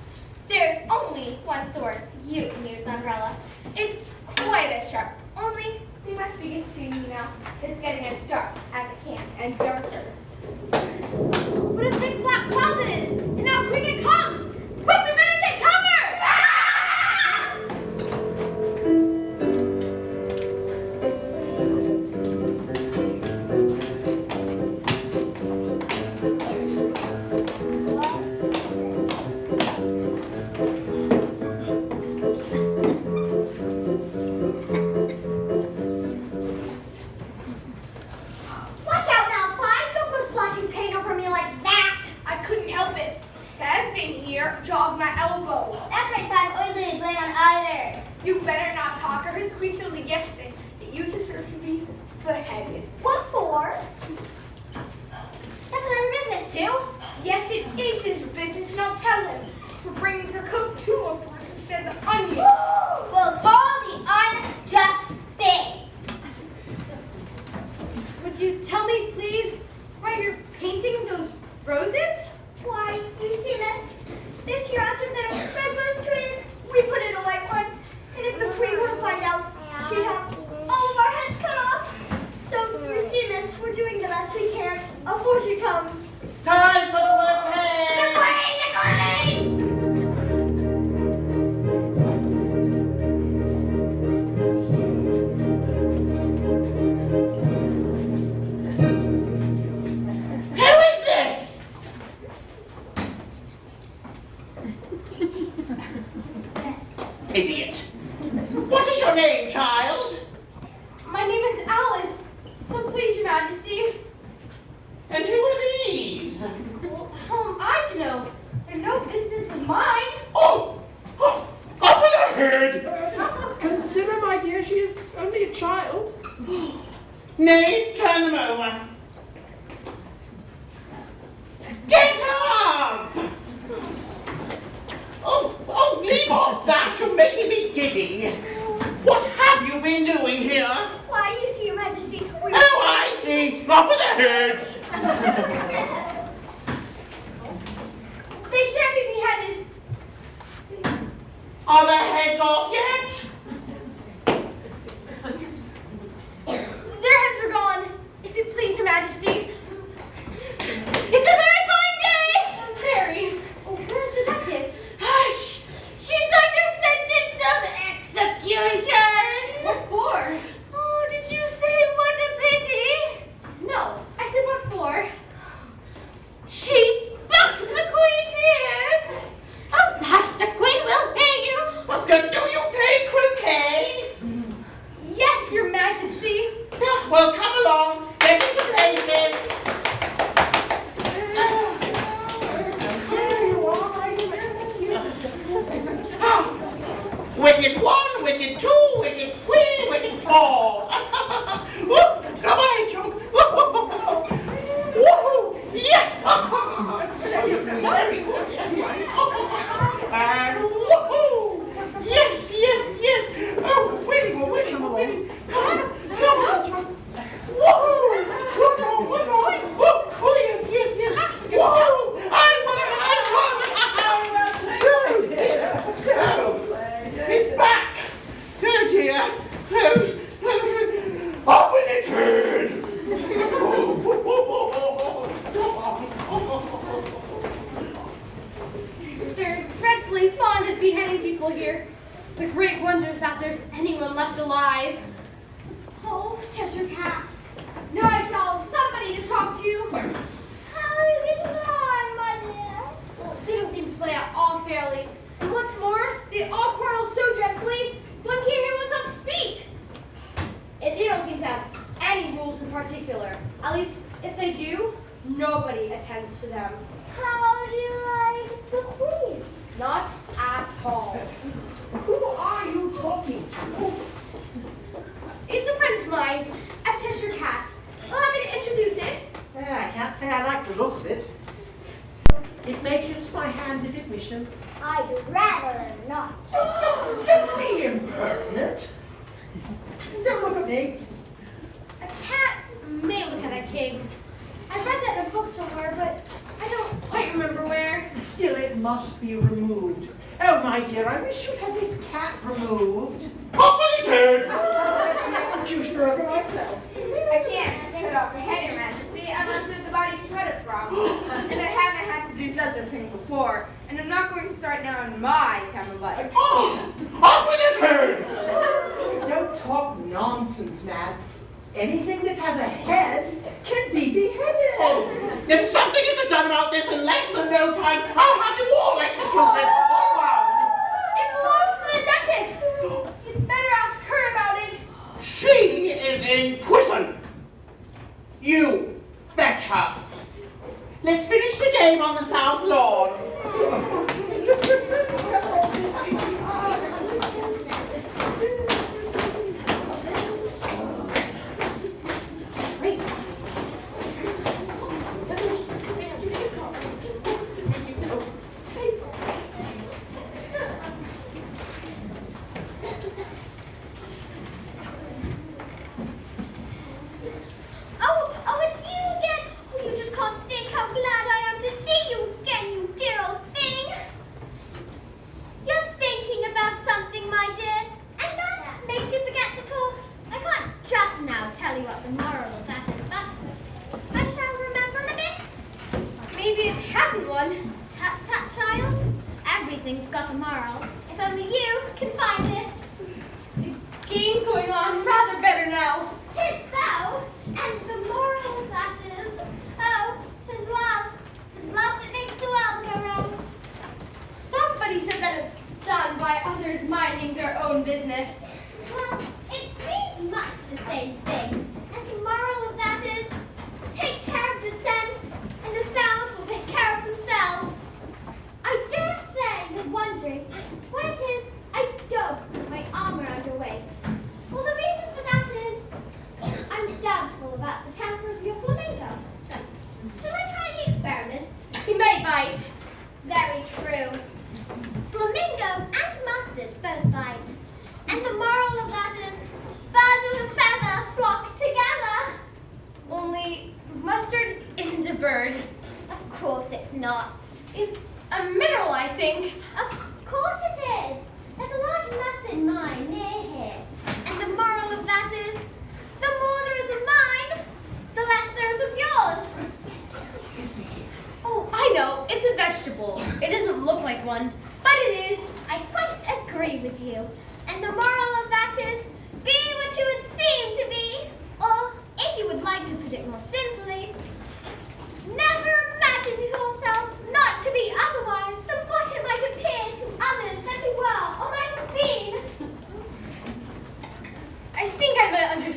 There's only one sword. You can use the umbrella. It's quite as sharp. Only we must begin soon, you know. It's getting as dark as it can, and darker. What a thick black cloud it is! And now quick it comes! Quick, we better take cover! Watch out now, Clyde. Don't go splashing paint over me like that. I couldn't help it. 7 here jogged my elbow. That's right, Clyde. Always lay blame on either. You better not talk, or his queen told me yesterday that you deserve to be beheaded. What for? That's none of your business, too. Yes, it is his business, and I'll tell him for bringing her coat to us instead of onions. Well, of all the unjust things. Would you tell me, please, why you're painting those roses? Why, you see, miss, this here answer that a red rose tree, we put in a white one. And if the queen were to find out, she'd have all of our heads cut off. So, you see, miss, we're doing the best we can before she comes. Time for your name, child? My name is Alice, so please, Your Majesty. And who are these? Well, how am I to know? They're no business of mine. Oh! Over the head! Consider, my dear, she is only a child. Nay, turn them over. Get up! Oh, leave off that. You're making me giddy. What have you been doing here? Why, you see, Your Majesty, we... Oh, I see. Off with their heads. They shan't be beheaded. Are their heads off yet? Their heads are gone, if it please Your Majesty. It's a very fine day! Mary, where's the Duchess? Hush! She's under sentence of execution! What for? Oh, did you say what a pity? No, I said what for? She boxed the Queen's ears! Oh, hush, the Queen will pay you! Do you play croquet? Yes, Your Majesty. Well, come along. Get into places. Wicket 1, wicket 2, wicket 3, wicket 4. Come on, Joe. Woohoo! Yes! Very good. And woohoo! Yes. Oh, winning. Come on, Joe. Woohoo! One more. Oh, yes. Woohoo! I won. It's back! Oh dear! Off with the turd! They're dreadfully fond of beheading people here. The great wonder is that there's anyone left alive. Oh, Cheshire Cat. Now I shall have somebody to talk to. How are you getting on, my dear? Well, they don't seem to play at all fairly. And what's more, they all quarrel so dreadfully, one can't hear oneself speak. And they don't seem to have any rules in particular. At least, if they do, nobody attends to them. How do you like the Queen? Not at all. Who are you talking to? It's a friend of mine, a Cheshire Cat. Allow me to introduce it. I can't say I like the look of it. It may kiss my hand if it wishes. I'd rather not. Don't be impertinent. Don't look at me. A cat may look at a king. I read that in a book somewhere, but I don't quite remember where. Still, it must be removed. Oh, my dear, I wish you'd have this cat removed. Off with the turd! That's the executioner over myself. I can't cut off her head, Your Majesty, unless there's the body to cut it from. And I haven't had to do such a thing before. And I'm not going to start now in my time of life. Off with the turd! Don't talk nonsense, man. Anything that has a head can be beheaded. If something isn't done about this in less than no time, I'll have you all executed. It belongs to the Duchess. You'd better ask her about it. She is in prison. You fetch her. Let's finish the game on the South Lawn. Oh, it's you again! Oh, you just can't think how glad I am to see you again, you dear old thing! You're thinking about something, my dear, and that makes you forget to talk. I can't just now tell you what the moral of that is, but I shall remember in a bit. Maybe it hasn't one. Tut, tut, child. Everything's got a moral. If only you can find it. The game's going on rather better now. 'Tis so, and the moral of that is, oh, 'tis love. 'Tis love that makes the world go round. Somebody said that it's done by others minding their own business. Well,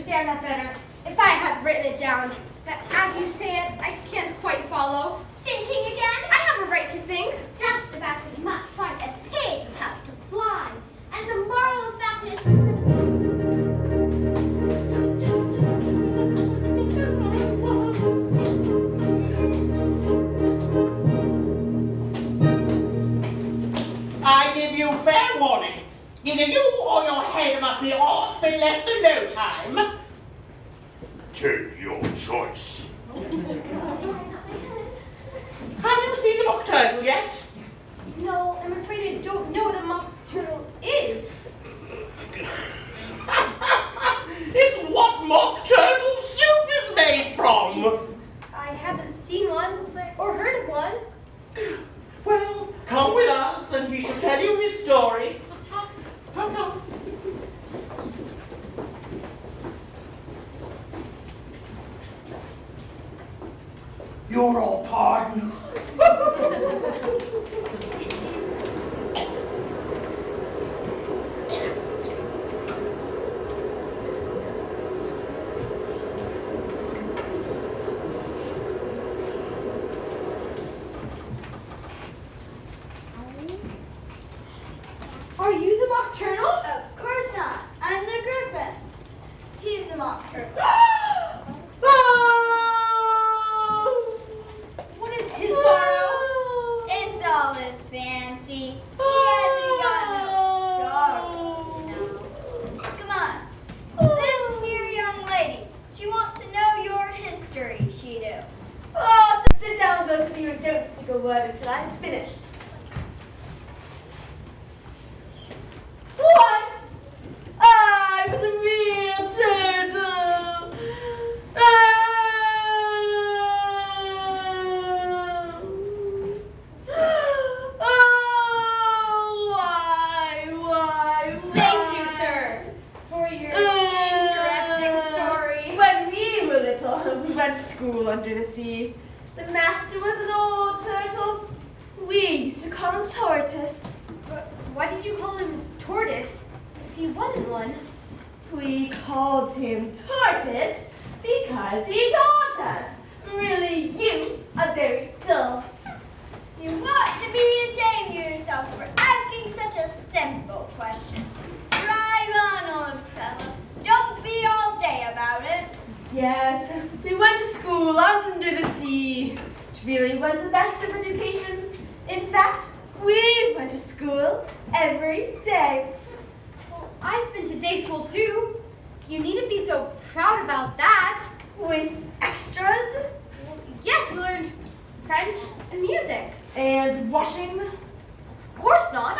understand that better if I had written it down. But as you say it, I can't quite follow. Thinking again? I have a right to think. Just about as much right as pigs have to fly. And the moral of that is... I give you fair warning. Either you or your head must be off in less than no time. Take your choice. Have you seen the mock turtle yet? No, I'm afraid I don't know what a mock turtle is. It's what mock turtle soup is made from. I haven't seen one or heard of one. Well, come with us and he shall tell you his story. Come. You're all pardon. Are you the mock turtle? Of course not. I'm the griffin. He's the mock turtle. What is his sorrow? It's all his fancy. He hasn't got no sorrow, no. Come on. This here young lady, she wants to know your history, she do. Oh, sit down, both of you, and don't speak a word until I'm finished. Once, I was a real turtle. Why? Thank you, sir, for your interesting story. When we were little, we went to school under the sea. The master was an old turtle. We used to call him Tortoise. Why did you call him Tortoise if he wasn't one? We called him Tortoise because he taught us. Really, you are very dull. You ought to be ashamed of yourself for asking such a simple question. Drive on, old fellow. Don't be all day about it. Yes, we went to school under the sea. It really was the best of educations. In fact, we went to school every day. Well, I've been to day school too. You needn't be so proud about that. With extras Yes, we learned French and music. and washing. Of course not.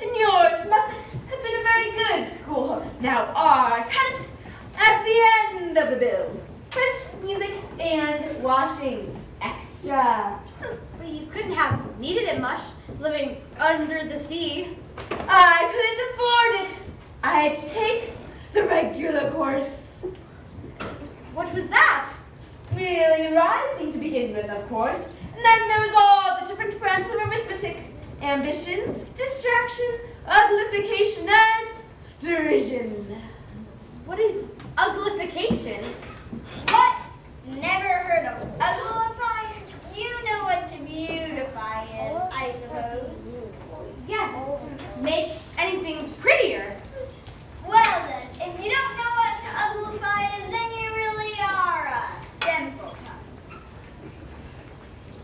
And yours mustn't have been a very good school. Now ours had it at the end of the bill. French, music, and washing. Extra. But you couldn't have needed it much living under the sea. I couldn't afford it. I had to take the regular course. What was that? Really writing to begin with, of course. And then there was all the different branches of arithmetic. Ambition, distraction, uglification, and derision. What is uglification? What? Never heard of uglify? You know what to beautify is, I suppose. Yes, make anything prettier. Well then, if you don't know what to uglify is, then you really are a simpleton.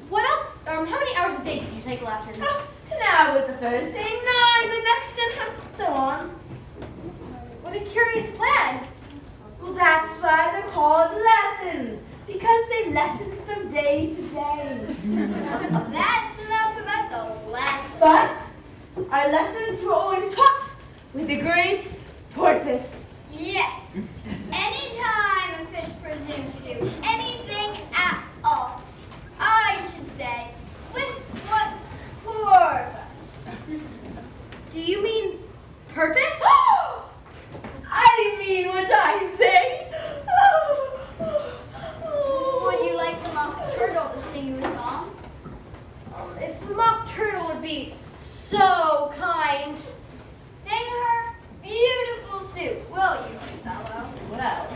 What else? How many hours a day did you take lessons? Now was the first day, 9 the next, and so on. What a curious plan. Well, that's why they're called lessons, because they lesson from day to day. That's enough about the lesson. But our lessons were always taught with a great purpose. Yes. Anytime a fish presumes to do anything at all, I should say, with what purpose? Do you mean purpose? I mean what I say. Would you like the mock turtle to sing you a song? If the mock turtle would be so kind. Sing her beautiful suit, will you, fellow? Well,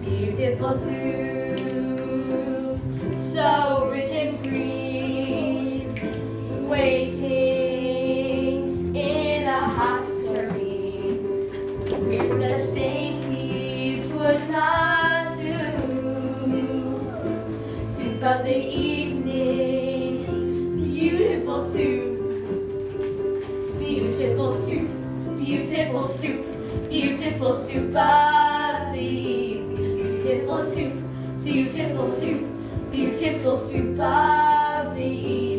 Beautiful soup, so rich and green, waiting in a hot tureen. With such dainties would not suit. Soup of the evening, beautiful soup. Beautiful soup, beautiful soup, beautiful soup of the evening. Beautiful soup, beautiful soup, beautiful soup of the evening.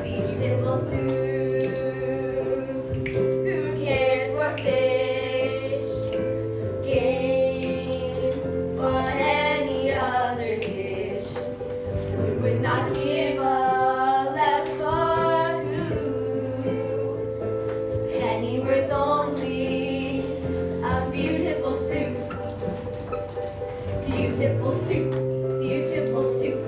Beautiful soup. Who cares for fish, game, or any other dish? We would not give a less for two. Penny worth only a beautiful soup. Beautiful soup, beautiful soup,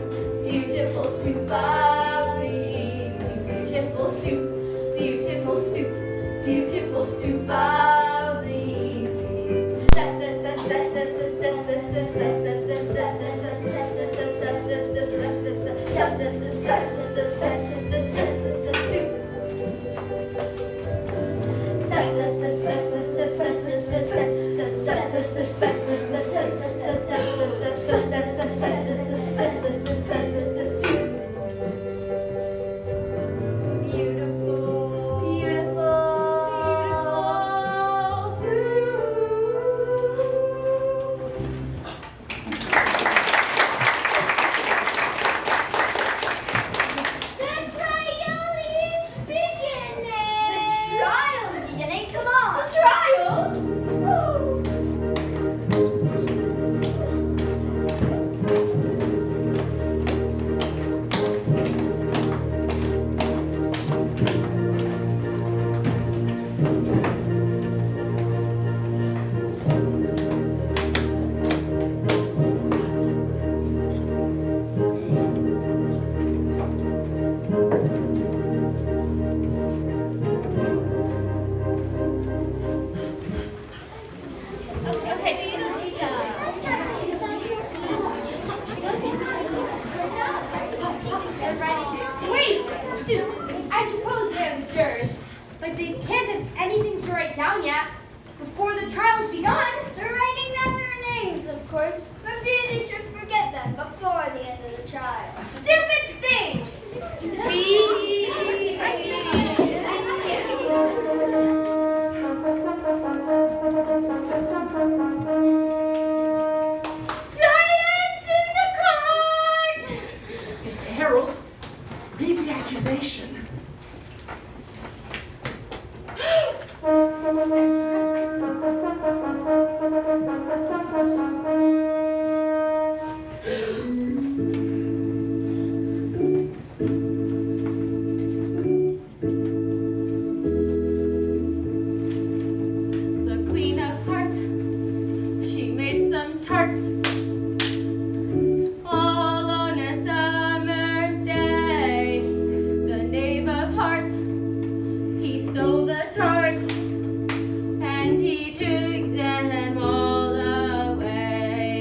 beautiful soup of the evening. Beautiful soup, beautiful soup, beautiful soup of the Wait! I suppose they're the jurors, but they can't have anything to write down yet. Before the trial's begun. They're writing down their names, of course, for fear they should forget them before the end of the trial. Stupid things! Silence in the court! Harold, read the accusation. The Queen of Hearts, she made some tarts all on a summer's day. The Knave of Hearts, he stole the tarts and he took them all away.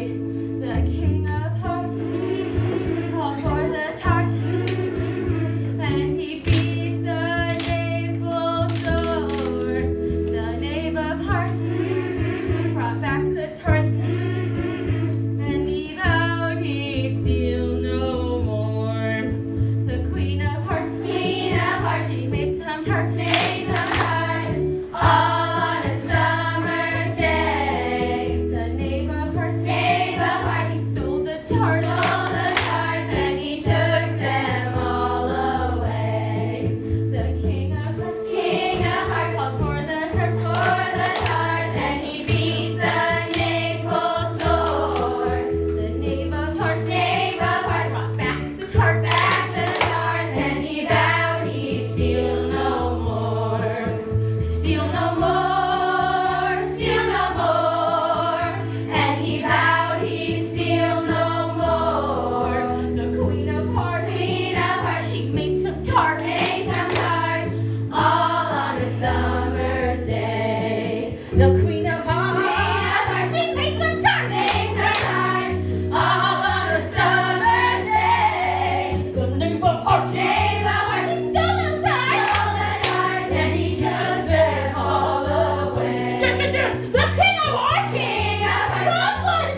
summer's day. The Queen of Hearts, she makes some tarts. Makes her tarts all on a summer's day. The name of Hearts. Name of Hearts. He stole those tarts. Stole the tarts and he took them all away. Yes, it did. The King of Hearts. King of Hearts. Called for the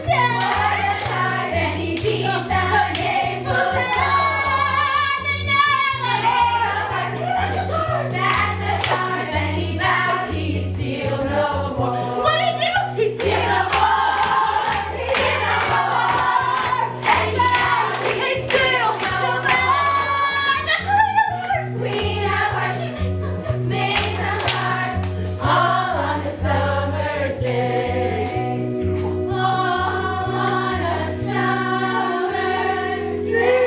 tarts. And he beat the game for the tarts. The name of Hearts. Back the tarts and he vowed he'd steal no more. What did he do? He'd steal no more. He'd steal no more. And he vowed he'd steal no more. The Queen of Hearts. Made some tarts all on a summer's day. All on a summer's day.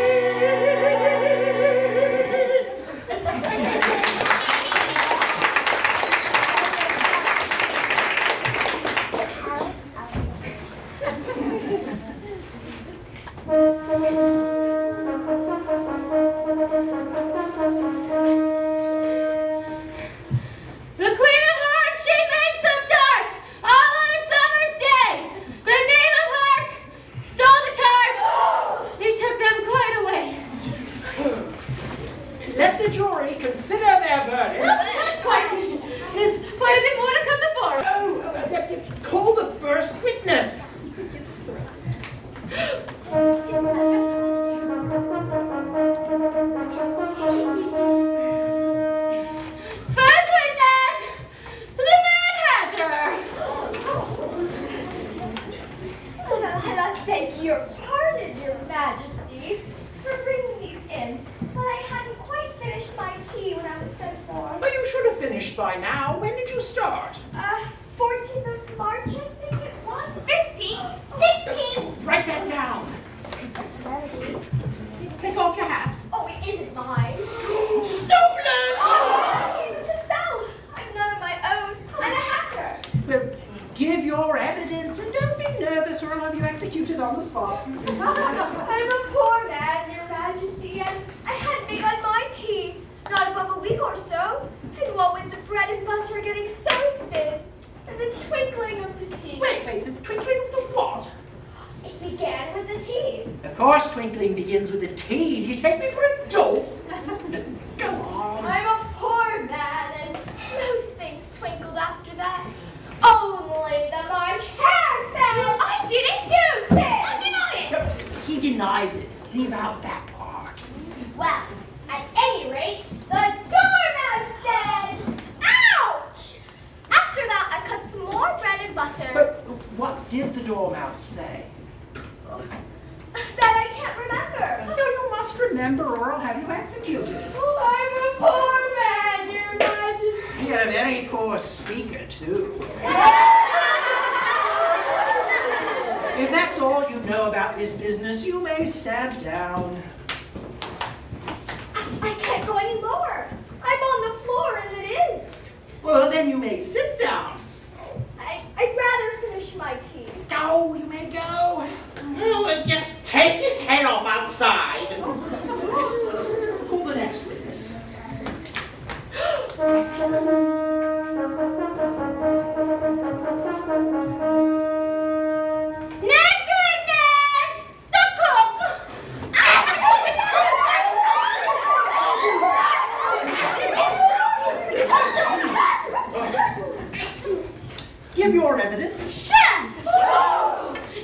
The Queen of Hearts, she made some tarts all on a summer's day. The Knave of Hearts stole the tarts. He took them quite away. Let the jury consider their verdict. There's quite a bit more to come before. Call the first witness. First witness, the Mad Hatter. I beg your pardon, Your Majesty, for bringing these in, but I hadn't quite finished my tea when I was sent for. Well, you should have finished by now. When did you start? 14th of March, I think it was. 15. 16th! Write that down. Take off your hat. Oh, it isn't mine. Stolen! I came to sell. I'm none of my own. I'm a hatter. Well, give your evidence and don't be nervous or I'll have you executed on the spot. I'm a poor man, Your Majesty, and I hadn't begun my tea. Not above a week or so. And what with the bread and butter getting so thin, and the twinkling of the tea. Wait, the twinkling of the what? It began with the tea. Of course twinkling begins with a T. Do you take me for a dolt? Go on. I'm a poor man, and most things twinkled after that. Only the March Hare fell. I didn't do it. I deny it. He denies it. Leave out that part. Well, at any rate, the Dormouse said, ouch! After that, I cut some more bread and butter. But what did the dormouse say? That I can't remember. No, you must remember or I'll have you executed. I'm a poor man, Your Majesty. You're a very poor speaker, too. If that's all you know about this business, you may stand down. I can't go any lower. I'm on the floor as it is. Well, then you may sit down. I'd rather finish my tea. Go, you may go. Oh, and just take his head off outside. Call the next witness. Next witness, the cook. Give your evidence. Shan't.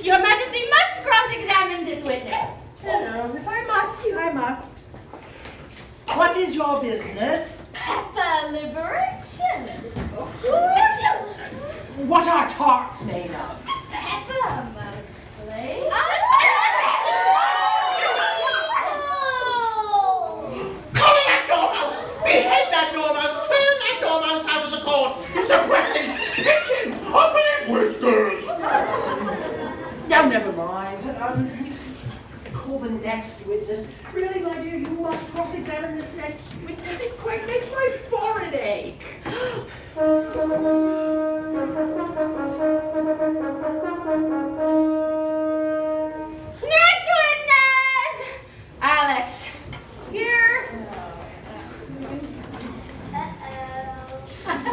Your Majesty must cross-examine this witness. If I must, I must. What is your business? Pepper liberation. What are tarts made of? Pepper, mostly. Call that dormouse! Behead that dormouse! Turn that dormouse out of the court! Suppressing! Pinching! Off with his whiskers! No, never mind. Call the next witness. Really, my dear, you must cross-examine this next witness. It quite makes my forehead ache. Next witness, Alice. Here. Uh-oh.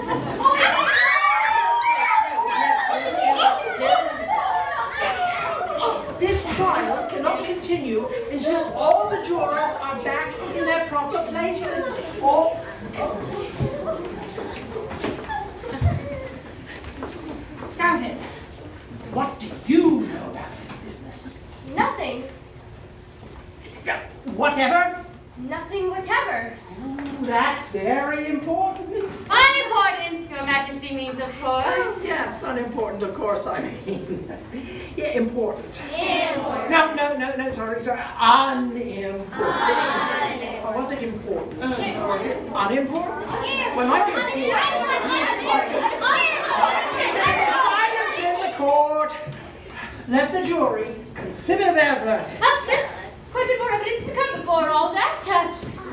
of course. Oh, yes, unimportant, of course, I mean. Yeah, important. Important. No, sorry, unimportant. Or was it important? Unimportant? Well, my silence in the court. Let the jury consider their verdict. Quite bit more evidence to come before all that.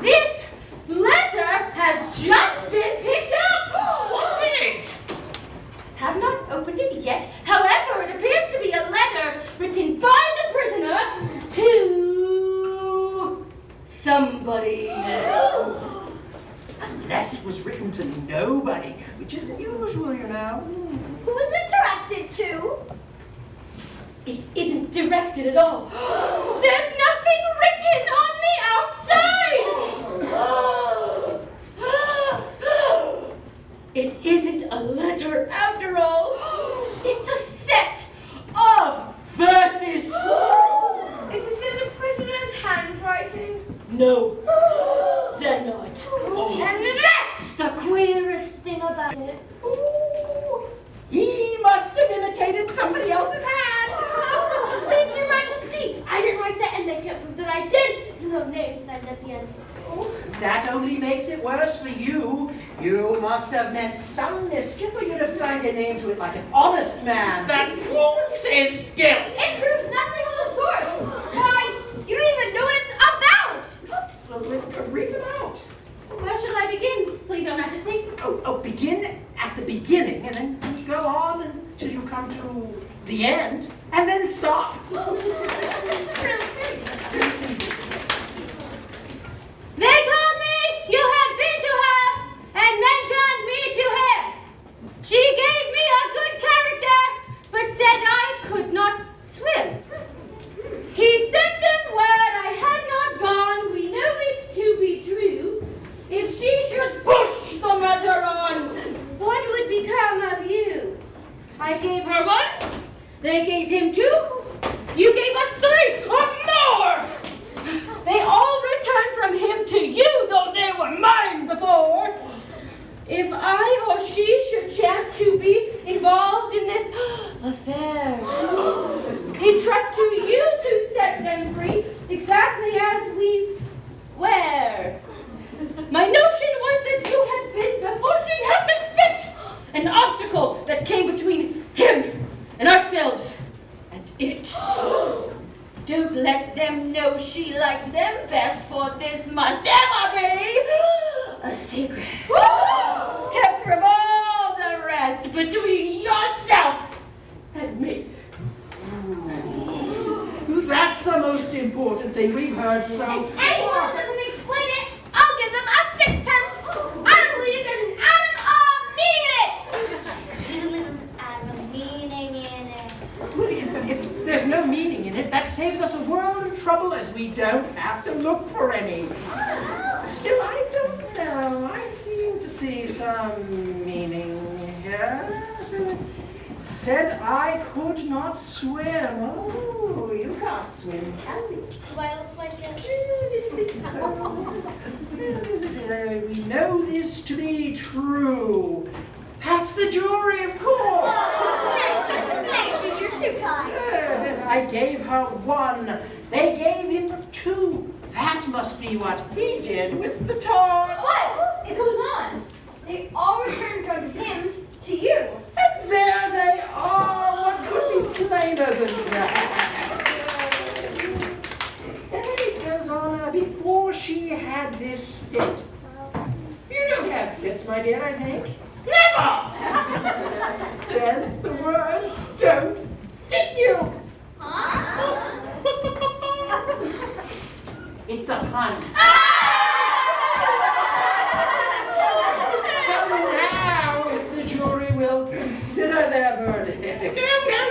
This letter has just been picked up. What's in it? Have not opened it yet. However, it appears to be a letter written by the prisoner to somebody. Unless it was written to nobody, which isn't usual, you know. Who is it directed to? It isn't directed at all. There's nothing written on the outside. It isn't a letter after all. It's a set of verses. Is it in the prisoner's handwriting? No, they're not. And that's the queerest thing about it. He must have imitated somebody else's hand. Please, Your Majesty, I didn't write that, and they can't prove that I did. So no name signed at the end. That only makes it worse for you. You must have meant some mischief, or you'd have signed your name to it like an honest man. That proves his guilt. It proves nothing of the sort. Why, you don't even know what it's about. Well, read them out. Where should I begin, please, Your Majesty? Oh, begin at the beginning, and then go on until you come to the end, and then stop. They told me you had been to her and mentioned me to him. She gave me a good character, but said I could not swim. He sent them word I had not gone. We know it to be true. If she should push the matter on, what would become of you? I gave her one. They gave him two. You gave us three or more. They all returned from him to you, though they were mine before. If I or she should chance to be involved in this affair, he trusts to you to set them free, exactly as we were. My notion was that you had been, before she had this fit, an obstacle that came between him and ourselves and it. Don't let them know she liked them best, for this must ever be a secret. Kept from all the rest between yourself and me. That's the most important thing we've heard so If anyone far. doesn't explain it, I'll give them a sixpence. I don't believe there's an atom of meaning in it. She doesn't leave an atom of meaning in it. Well, if there's no meaning in it, that saves us a world of trouble, as we don't have to look for any. Still, I don't know. I seem to see some meaning here. Said I could not swim. Oh, you can't swim, can you? Do I look like it? We know this to be true. That's the jury, of course. Nathan, you're too kind. Yes, I gave her one. They gave him two. That must be what he did with the tarts. What? It goes on. They all returned from him to you. And there they are. What could be plainer than that? And then it goes on. Before she had this fit. You don't have fits, my dear, I think. Never! Then the words don't fit you. It's a pun. So now, if the jury will consider their verdict.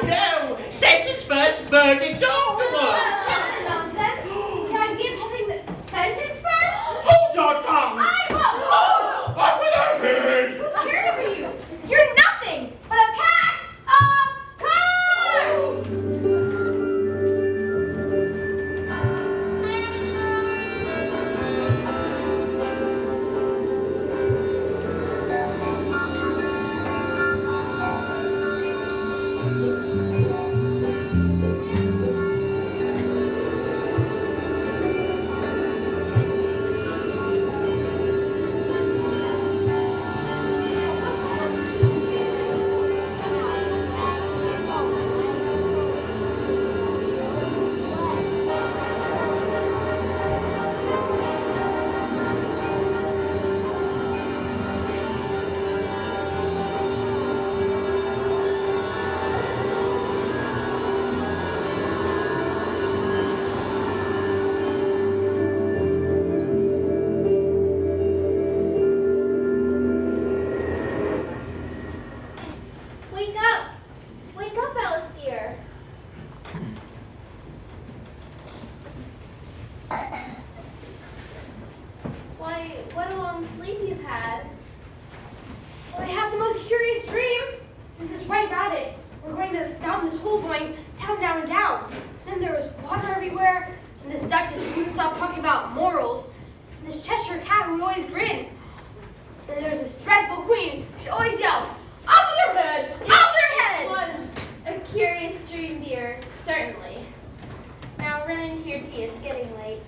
No. Sentence first, verdict afterwards. Nonsense. Can I give having the sentence first? Hold your tongue. I won't. Off with her head. I'm here for you. You're nothing but a pack of cards. this white rabbit were going down this hole, going down, down, and down. Then there was water everywhere, and this duchess who wouldn't stop talking about morals, and this Cheshire cat who would always grin. And there was this dreadful queen. She always yelled, "Off with their head! Off with their head!" It was a curious dream, dear, certainly. Now run into your tea, it's getting late.